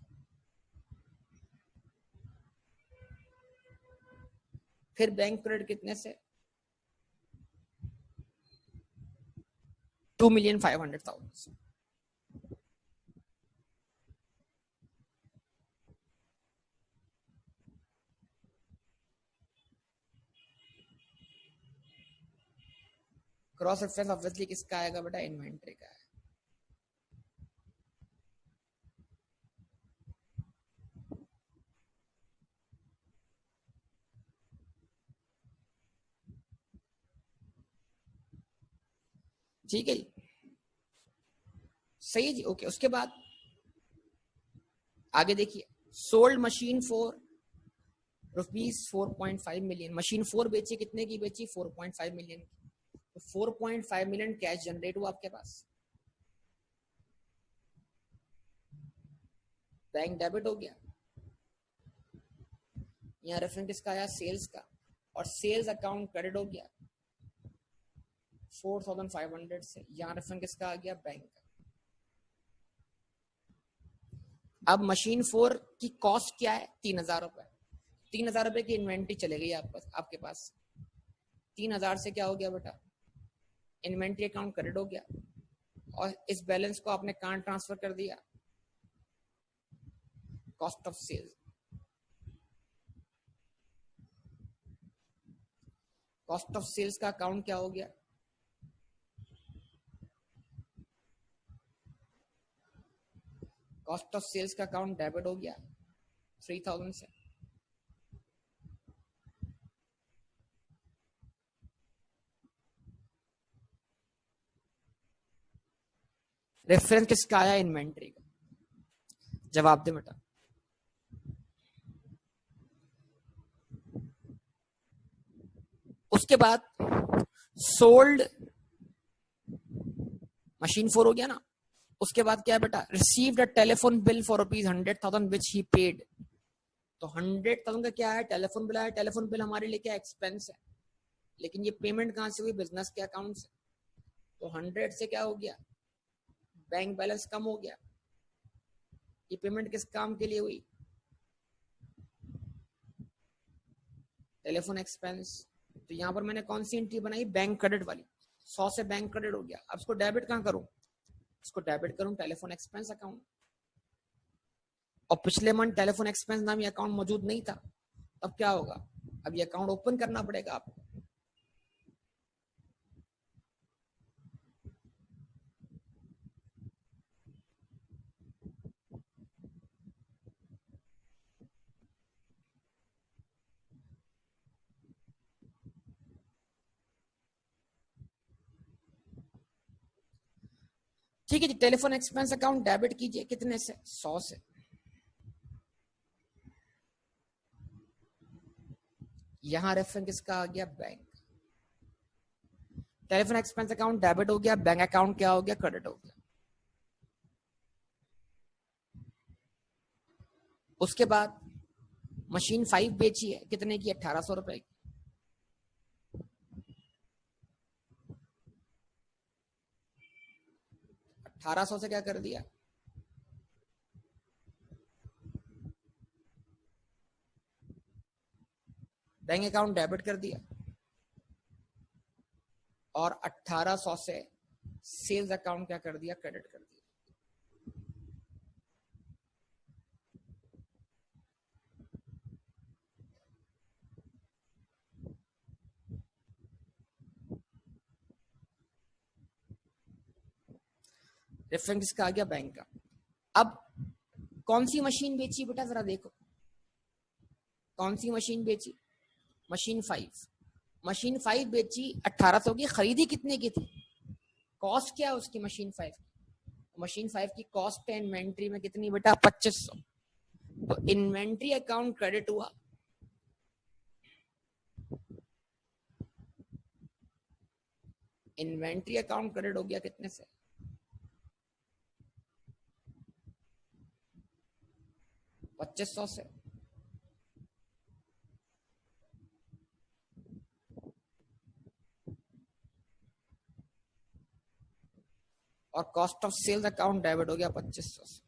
फिर बैंक क्रेडिट कितने से, 2,500,000 से। क्रॉस रेफरेंस ऑब्वियसली किसका आएगा बेटा, इन्वेंट्री का है। ठीक है जी, सही है जी, ओके। उसके बाद आगे देखिए, sold machine 4 rupees 4.5 million. Machine 4 बेची, कितने की बेची, 4.5 मिलियन की। तो 4.5 मिलियन कैश जनरेट हुआ आपके पास, बैंक डेबिट हो गया। यहाँ रेफरेंस किसका आया, सेल्स का, और सेल्स अकाउंट क्रेडिट हो गया 4,500 से। यहाँ रेफरेंस किसका आ गया, बैंक का। अब मशीन 4 की कॉस्ट क्या है, 3,000 रुपए। 3,000 रुपए की इन्वेंट्री चले गई आपके पास। 3,000 से क्या हो गया बेटा, इन्वेंट्री अकाउंट क्रेडिट हो गया, और इस बैलेंस को आपने कहां ट्रांसफर कर दिया, cost of sales. Cost of sales का अकाउंट क्या हो गया, कॉस्ट ऑफ सेल्स का अकाउंट डेबिट हो गया 3,000 से। रेफरेंस किसका आया, इन्वेंट्री का। जवाब दे बेटा। उसके बाद सोल्ड मशीन 4 हो गया ना, उसके बाद क्या है बेटा, received a telephone bill for ₹100,000 which he paid. तो 100,000 का क्या है, टेलीफोन बिल है। टेलीफोन बिल हमारे लिए क्या एक्सपेंस है, लेकिन ये पेमेंट कहाँ से हुई, बिजनेस के अकाउंट से। तो 100 से क्या हो गया, बैंक बैलेंस कम हो गया। ये पेमेंट किस काम के लिए हुई, टेलीफोन एक्सपेंस। तो यहाँ पर मैंने कौन सी एंट्री बनाई, बैंक क्रेडिट वाली। 100 से बैंक क्रेडिट हो गया। अब इसको डेबिट कहाँ करूँ, इसको डेबिट करूँ टेलीफोन एक्सपेंस अकाउंट। और पिछले मंथ टेलीफोन एक्सपेंस नाम ये अकाउंट मौजूद नहीं था। अब क्या होगा, अब ये अकाउंट ओपन करना पड़ेगा आपको। ठीक है जी, टेलीफोन एक्सपेंस अकाउंट डेबिट कीजिए, कितने से, 100 से। यहां रेफरेंस किसका आ गया, bank. Telephone expense account debit हो गया, बैंक अकाउंट क्या हो गया, क्रेडिट हो गया। उसके बाद मशीन 5 बेची है, कितने की, 1800 रुपए की। 1800 से क्या कर दिया, बैंक अकाउंट डेबिट कर दिया। और 1800 से सेल्स अकाउंट क्या कर दिया, क्रेडिट कर दिया। रेफरेंस किसका आ गया, बैंक का। अब कौन सी मशीन बेची बेटा, जरा देखो, कौन सी मशीन बेची, मशीन 5। मशीन 5 बेची 1800 की, खरीदी कितने की थी, कॉस्ट क्या है उसकी मशीन 5 की। मशीन 5 की कॉस्ट है इन्वेंट्री में कितनी बेटा, 2500। तो इन्वेंट्री अकाउंट क्रेडिट हुआ, इन्वेंट्री अकाउंट क्रेडिट हो गया कितने से, 2500 से। और cost of sales account debit हो गया 2500 से।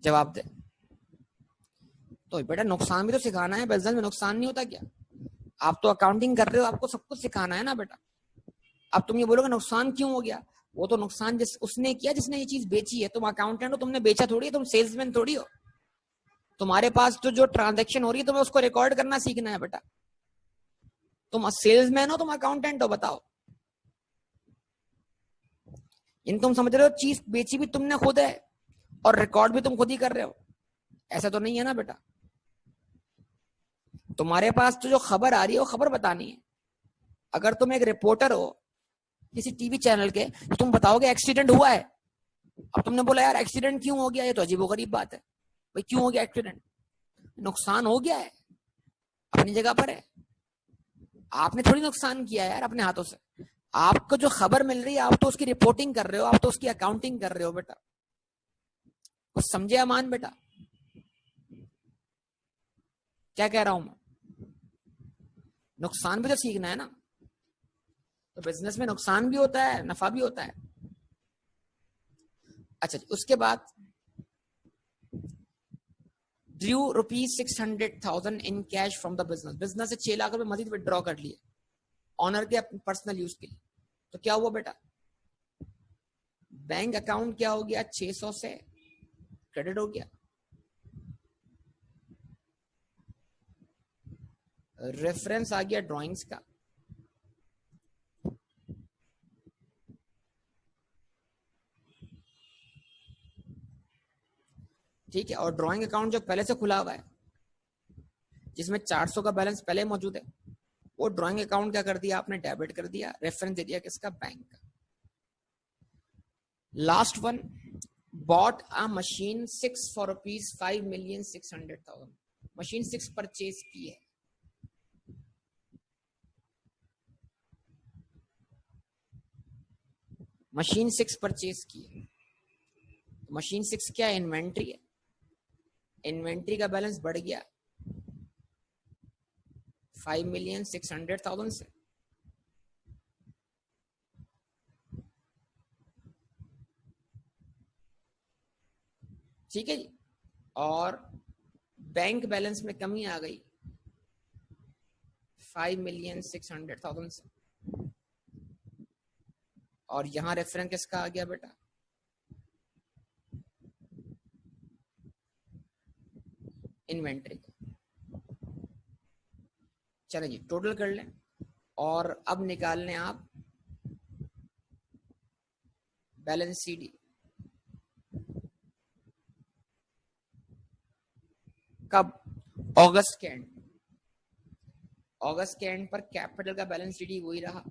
जवाब दे। तो बेटा नुकसान भी तो सिखाना है, बिजनेस में नुकसान नहीं होता क्या, आप तो अकाउंटिंग कर रहे हो, आपको सब कुछ सिखाना है ना बेटा। अब तुम ये बोलोगे नुकसान क्यों हो गया, वो तो नुकसान जिस उसने किया जिसने ये चीज बेची है। तुम अकाउंटेंट हो, तुमने बेचा थोड़ी है, तुम सेल्समैन थोड़ी हो। तुम्हारे पास तो जो ट्रांजैक्शन हो रही है तुम्हें उसको रिकॉर्ड करना सीखना है बेटा। तुम सेल्समैन हो, तुम अकाउंटेंट हो, बताओ। इन तुम समझ रहे हो चीज बेची भी तुमने खुद है और रिकॉर्ड भी तुम खुद ही कर रहे हो, ऐसा तो नहीं है ना बेटा। तुम्हारे पास तो जो खबर आ रही है वो खबर बतानी है। अगर तुम एक रिपोर्टर हो किसी टीवी चैनल के, तो तुम बताओगे एक्सीडेंट हुआ है। अब तुमने बोला यार एक्सीडेंट क्यों हो गया, ये तो अजीबोगरीब बात है भाई, क्यों हो गया एक्सीडेंट, नुकसान हो गया है, अपनी जगह पर है। आपने थोड़ी नुकसान किया है यार अपने हाथों से। आपको जो खबर मिल रही है आप तो उसकी रिपोर्टिंग कर रहे हो, आप तो उसकी अकाउंटिंग कर रहे हो बेटा। कुछ समझे अमान बेटा, क्या कह रहा हूं मैं। नुकसान भी तो सीखना है ना। तो बिजनेस में नुकसान भी होता है, नफा भी होता है। अच्छा, उसके बाद due ₹600,000 in cash from the business. Business से 6 लाख रुपए मजीद विड्रॉ कर लिए ऑनर के अपने पर्सनल यूज के लिए। तो क्या हुआ बेटा, बैंक अकाउंट क्या हो गया, 600 से क्रेडिट हो गया। रेफरेंस आ गया ड्राइंग्स का। ठीक है, और ड्राइंग अकाउंट जो पहले से खुला हुआ है जिसमें 400 का बैलेंस पहले मौजूद है, वो ड्राइंग अकाउंट क्या कर दिया आपने, डेबिट कर दिया। रेफरेंस दे दिया किसका, बैंक का। Last one, bought a machine 6 for ₹5,600,000। Machine 6 purchase की है। मशीन 6 परचेज की है, मशीन 6 क्या है? इन्वेंट्री है। इन्वेंट्री का बैलेंस बढ़ गया 5,600,000 से। ठीक है जी। और बैंक बैलेंस में कमी आ गई 5,600,000 से। और यहां रेफरेंस किसका आ गया बेटा? इन्वेंट्री का। चलो जी, टोटल कर लें और अब निकाल लें आप बैलेंस सीडी। कब? अगस्त के एंड। अगस्त के एंड पर कैपिटल का बैलेंस सीडी वही रहा।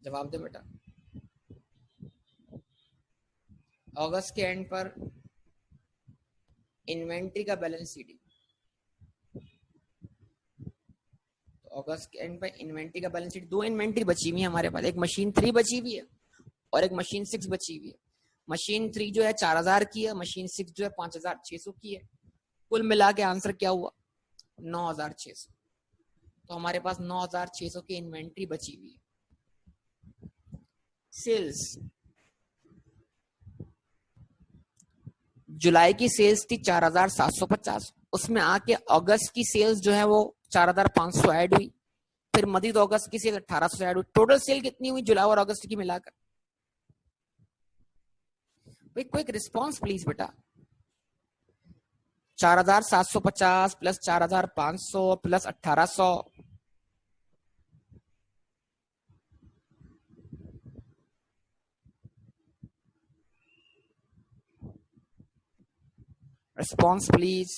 जवाब दे बेटा। अगस्त के एंड पर इन्वेंट्री का बैलेंस सीडी, तो अगस्त के एंड पर इन्वेंट्री का बैलेंस सीडी, दो इन्वेंट्री बची हुई है हमारे पास, एक मशीन 3 बची हुई है और एक मशीन 6 बची हुई है। मशीन 3 जो है 4,000 की है, मशीन 6 जो है 5,600 की है। कुल मिला के आंसर क्या हुआ? 9,600। तो हमारे पास 9,600 की इन्वेंट्री बची हुई है। सेल्स, जुलाई की सेल्स थी 4,750, उसमें आके अगस्त की सेल्स जो है वो 4,500 ऐड हुई, फिर मजीद अगस्त की सेल 1,800 ऐड हुई। टोटल सेल कितनी हुई जुलाई और अगस्त की मिलाकर? भाई क्विक रिस्पॉन्स प्लीज बेटा। 4,750 प्लस 4,500 प्लस 1,800, रिस्पॉन्स प्लीज।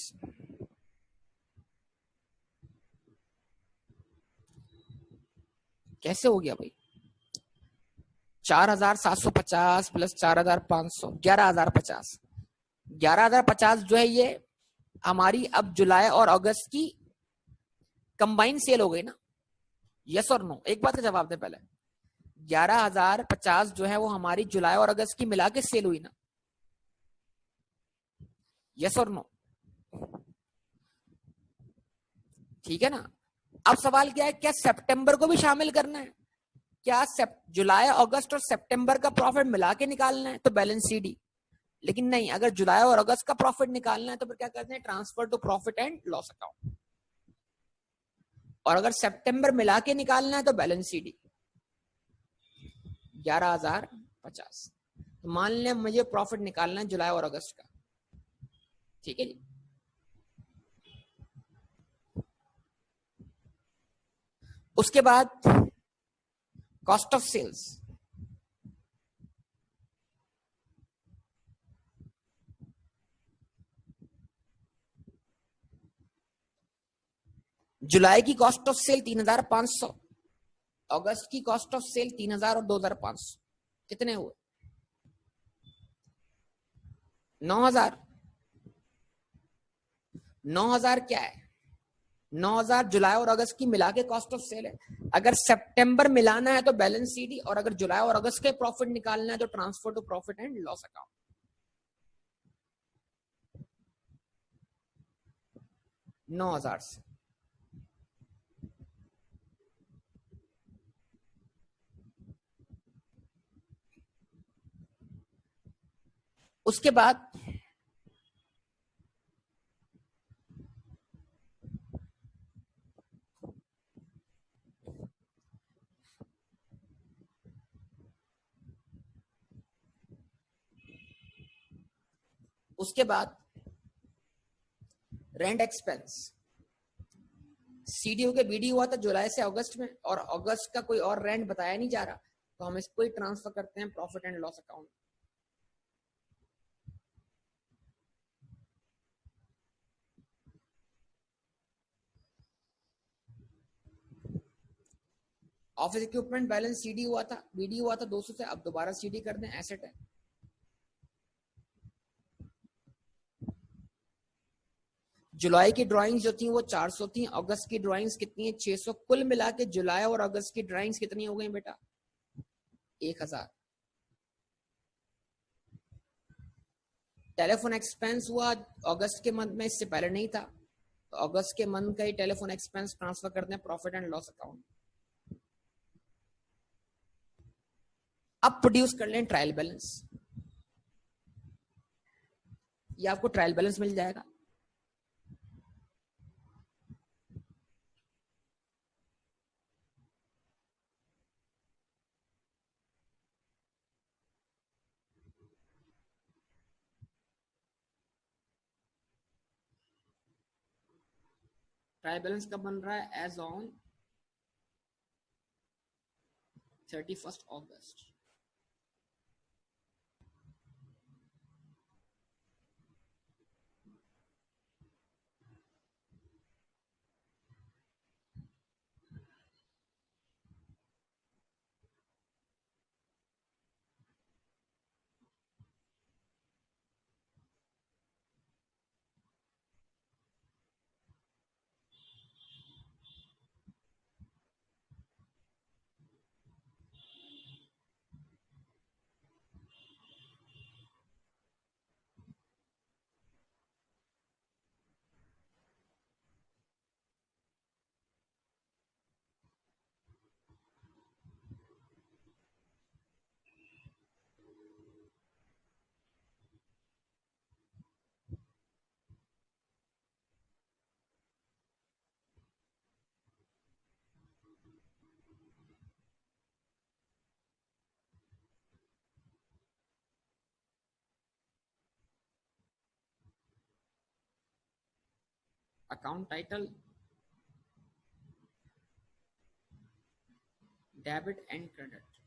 कैसे हो गया भाई? 4,750 प्लस 4,500, 11,050। 11,050 जो है ये हमारी अब जुलाई और अगस्त की कंबाइन सेल हो गई ना? यस और नो? एक बात का जवाब दे पहले। 11,050 जो है वो हमारी जुलाई और अगस्त की मिला के सेल हुई ना? यस और नो? ठीक है ना? अब सवाल क्या है, क्या सितंबर को भी शामिल करना है? क्या जुलाई अगस्त और सितंबर का प्रॉफिट मिला के निकालना है तो बैलेंस सीडी? लेकिन नहीं, अगर जुलाई और अगस्त का प्रॉफिट निकालना है तो फिर क्या करते हैं? Transfer to profit and loss account. और अगर सितंबर मिला के निकालना है तो बैलेंस सीडी 11,050। तो मान लें मुझे प्रॉफिट निकालना है जुलाई और अगस्त का। ठीक है जी। उसके बाद कॉस्ट ऑफ सेल्स, जुलाई की कॉस्ट ऑफ सेल 3,500, अगस्त की कॉस्ट ऑफ सेल 3,000 और 2,500, कितने हुए? 9,000। 9,000 क्या है? 9,000 जुलाई और अगस्त की मिला के कॉस्ट ऑफ सेल है। अगर सितंबर मिलाना है तो बैलेंस सीडी, और अगर जुलाई और अगस्त के प्रॉफिट निकालना है तो transfer to profit and loss account. 9,000 से उसके बाद उसके बाद रेंट एक्सपेंस, सीडीओ के बीडी हुआ था जुलाई से अगस्त में, और अगस्त का कोई और रेंट बताया नहीं जा रहा, तो हम इसको ही ट्रांसफर करते हैं profit and loss account. Office equipment balance CD हुआ था, बीडी हुआ था 200 से, अब दोबारा सीडी कर दें, एसेट है। जुलाई की ड्राइंग्स जो थी वो 400 थी, अगस्त की ड्राइंग्स कितनी है 600, कुल मिला के जुलाई और अगस्त की ड्राइंग्स कितनी हो गई बेटा 1000। टेलीफोन एक्सपेंस हुआ अगस्त के मंथ में, इससे पहले नहीं था, तो अगस्त के मंथ का ही टेलीफोन एक्सपेंस ट्रांसफर करते हैं प्रॉफिट एंड लॉस अकाउंट। अब प्रोड्यूस कर लें ट्रायल बैलेंस, ये आपको ट्रायल बैलेंस मिल जाएगा। ट्रायल बैलेंस कब बन रहा है, एज ऑन 31 अगस्त। Account title debit and credit,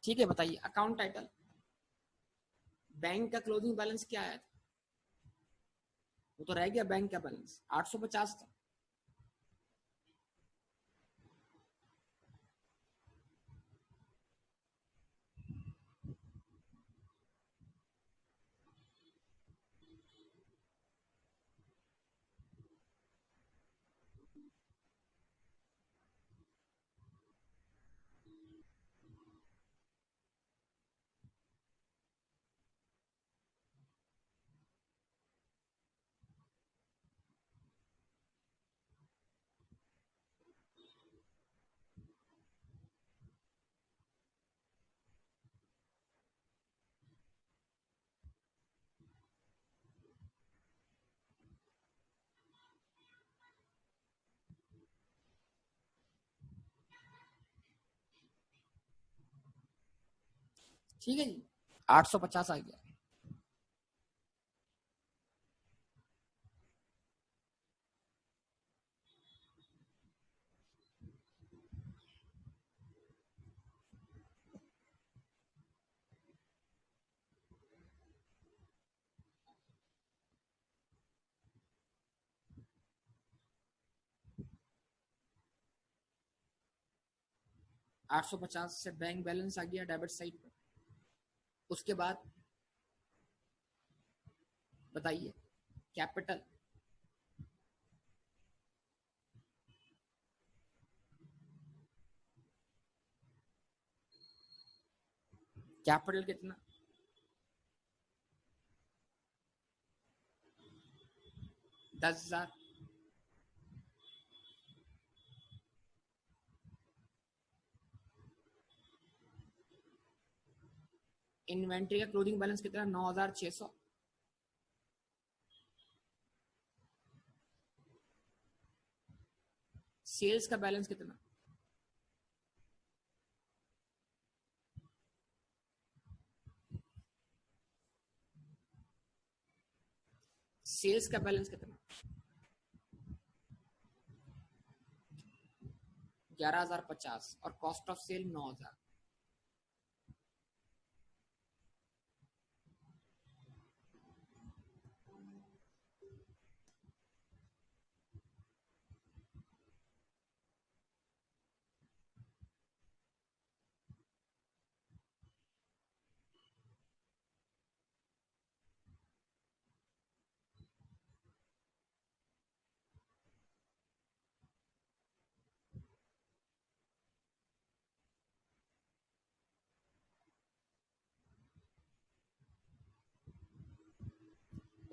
ठीक है। बताइए अकाउंट टाइटल, बैंक का क्लोजिंग बैलेंस क्या है, वो तो रह गया बैंक का बैलेंस 850 था। ठीक है जी, 850 आ गया। 850 से बैंक बैलेंस आ गया डेबिट साइड पर। उसके बाद बताइए कैपिटल, कैपिटल कितना 10,000। इन्वेंट्री का क्लोजिंग बैलेंस कितना 9,600। सेल्स का बैलेंस कितना, सेल्स का बैलेंस कितना 11,050 और कॉस्ट ऑफ सेल 9,000।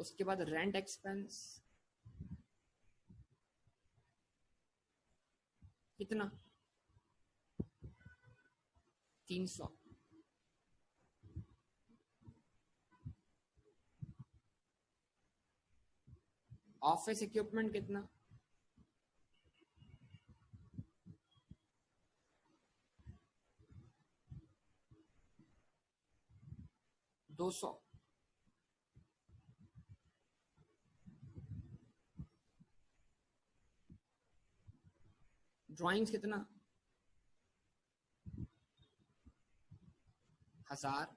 उसके बाद रेंट एक्सपेंस कितना 300, ऑफिस इक्विपमेंट कितना 200, ड्राइंग्स कितना 1000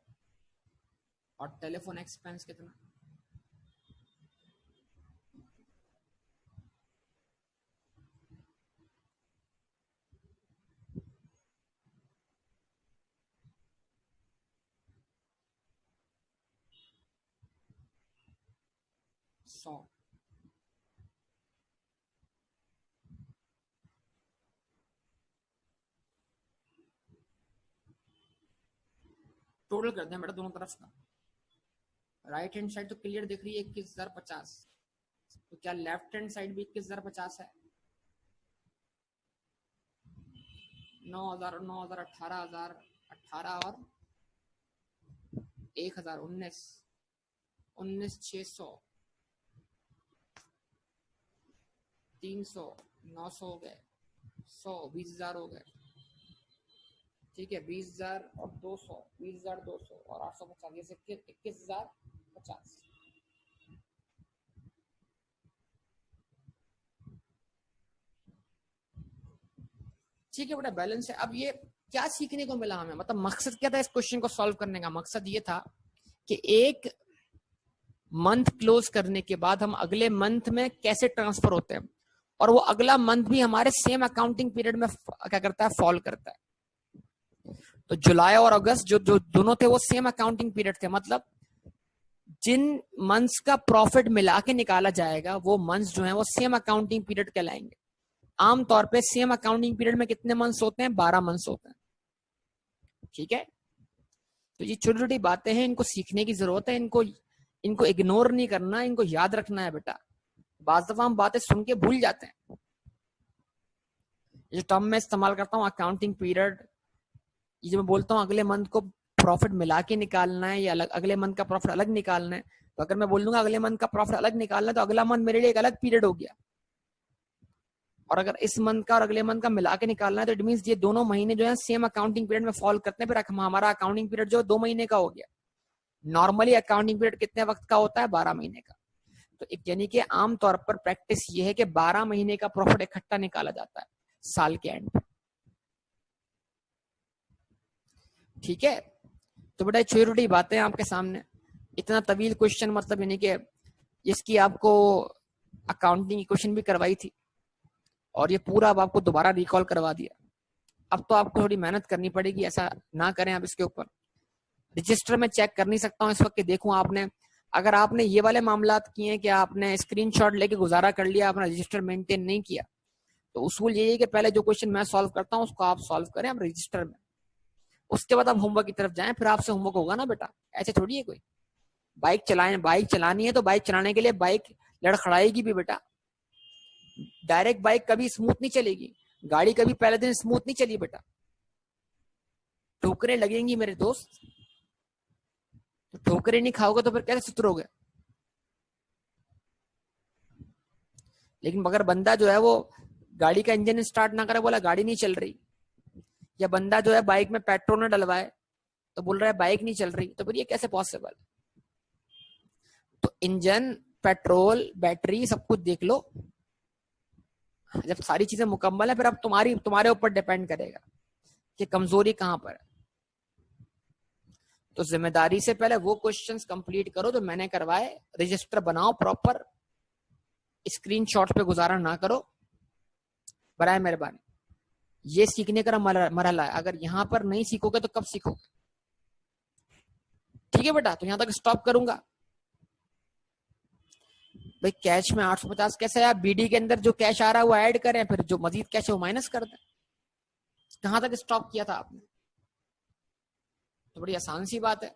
और टेलीफोन एक्सपेंस कितना 100। टोटल करते हैं बेटा दोनों तरफ का। राइट हैंड साइड तो क्लियर दिख रही है 21,050, तो क्या लेफ्ट हैंड साइड भी 21,050 है? 9,000 और 9,000 18,000, 18 और 1,000 19,600, 300, 900 हो गए, 100, 20,000 हो गए। ठीक है, 20,000 और 200, 20,200 और 850, 21,050। ठीक है बेटा, बैलेंस है। अब ये क्या सीखने को मिला हमें, मतलब मकसद क्या था इस क्वेश्चन को सॉल्व करने का? मकसद ये था कि एक मंथ क्लोज करने के बाद हम अगले मंथ में कैसे ट्रांसफर होते हैं, और वो अगला मंथ भी हमारे सेम अकाउंटिंग पीरियड में क्या करता है, फॉल करता है। तो जुलाई और अगस्त जो जो दोनों थे वो सेम अकाउंटिंग पीरियड थे, मतलब जिन मंथ्स का प्रॉफिट मिला के निकाला जाएगा वो मंथ्स जो है वो सेम अकाउंटिंग पीरियड कहलाएंगे। आमतौर पे सेम अकाउंटिंग पीरियड में कितने मंथ्स होते हैं? 12 मंथ्स होते हैं। ठीक है, तो ये छोटी छोटी बातें हैं, इनको सीखने की जरूरत है, इनको इग्नोर नहीं करना, इनको याद रखना है बेटा। बाज़ दफा हम बातें सुन के भूल जाते हैं। ये टर्म में इस्तेमाल करता हूँ अकाउंटिंग पीरियड, ये जो मैं बोलता हूँ अगले मंथ को प्रॉफिट मिला के निकालना है या अलग, अगले मंथ का प्रॉफिट अलग निकालना है, तो अगर मैं बोल दूंगा अगले मंथ का प्रॉफिट अलग निकालना है तो अगला मंथ मेरे लिए एक अलग पीरियड हो गया। और अगर इस मंथ का और अगले मंथ का मिला के निकालना है तो इट मींस ये दोनों महीने जो है सेम अकाउंटिंग पीरियड में फॉल करते हैं, फिर हमारा अकाउंटिंग पीरियड जो 2 महीने का हो गया। नॉर्मली अकाउंटिंग पीरियड कितने वक्त का होता है? 12 महीने का। तो यानी कि आमतौर पर प्रैक्टिस ये है कि 12 महीने का प्रॉफिट इकट्ठा निकाला जाता है साल के एंड पे। ठीक है, तो बेटा छोटी छोटी बातें आपके सामने, इतना तवील क्वेश्चन, मतलब यानी कि इसकी आपको अकाउंटिंग की क्वेश्चन भी करवाई थी और ये पूरा अब आपको दोबारा रिकॉल करवा दिया। अब तो आपको थोड़ी मेहनत करनी पड़ेगी, ऐसा ना करें आप इसके ऊपर। रजिस्टर में चेक कर नहीं सकता हूँ इस वक्त, देखूं आपने अगर आपने ये वाले मामला किए हैं कि आपने स्क्रीनशॉट लेके गुजारा कर लिया, आपने रजिस्टर मेंटेन नहीं किया, तो उसूल यही है कि पहले जो क्वेश्चन मैं सॉल्व करता हूँ उसको आप सॉल्व करें आप रजिस्टर में, उसके बाद आप होमवर्क की तरफ जाएं, फिर आपसे होमवर्क होगा ना बेटा। ऐसे थोड़ी है कोई, बाइक चलानी है तो बाइक चलाने के लिए बाइक लड़खड़ाएगी भी बेटा। डायरेक्ट बाइक कभी स्मूथ नहीं चलेगी, गाड़ी कभी पहले दिन स्मूथ नहीं चली बेटा, ठोकरें लगेंगी मेरे दोस्त। तो ठोकरें नहीं खाओगे तो फिर कैसे सुधरोगे? लेकिन अगर बंदा जो है वो गाड़ी का इंजन स्टार्ट ना करे, बोला गाड़ी नहीं चल रही, या बंदा जो है बाइक में पेट्रोल ना डलवाए तो बोल रहा है बाइक नहीं चल रही, तो फिर ये कैसे पॉसिबल? तो इंजन, पेट्रोल, बैटरी सब कुछ देख लो। जब सारी चीजें मुकम्मल है फिर अब तुम्हारे ऊपर डिपेंड करेगा कि कमजोरी कहां पर है। तो जिम्मेदारी से पहले वो क्वेश्चंस कंप्लीट करो जो मैंने करवाए, रजिस्टर बनाओ प्रॉपर, स्क्रीनशॉट पे गुजारा ना करो बराए मेहरबानी। ये सीखने का मरहला है, अगर यहाँ पर नहीं सीखोगे तो कब सीखोगे? ठीक है बेटा, तो यहां तक स्टॉप करूंगा। भाई कैश में 850 कैसे आया? बीडी के अंदर जो कैश आ रहा है वो ऐड करें, फिर जो मजीद कैश है वो माइनस कर दें। कहां तक स्टॉप किया था आपने? तो बड़ी आसान सी बात है।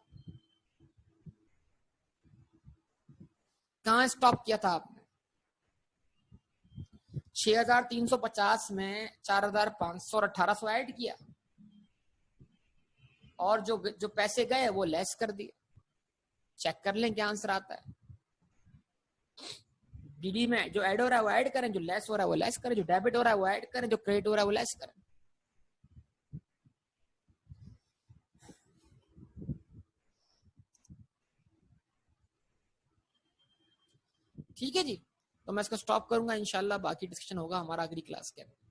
कहाँ स्टॉप किया था आपने? 6350 में 4500 और 1800 ऐड किया, और जो जो पैसे गए वो लेस कर दिए। चेक कर लें क्या आंसर आता है। डीडी में जो ऐड हो रहा है वो ऐड करें, जो लेस हो रहा है वो लेस करें, जो डेबिट हो रहा है वो ऐड करें, जो क्रेडिट हो रहा है वो लेस करें। ठीक है जी, तो मैं इसको स्टॉप करूंगा, इंशाल्लाह बाकी डिस्कशन होगा हमारा अगली क्लास के अंदर।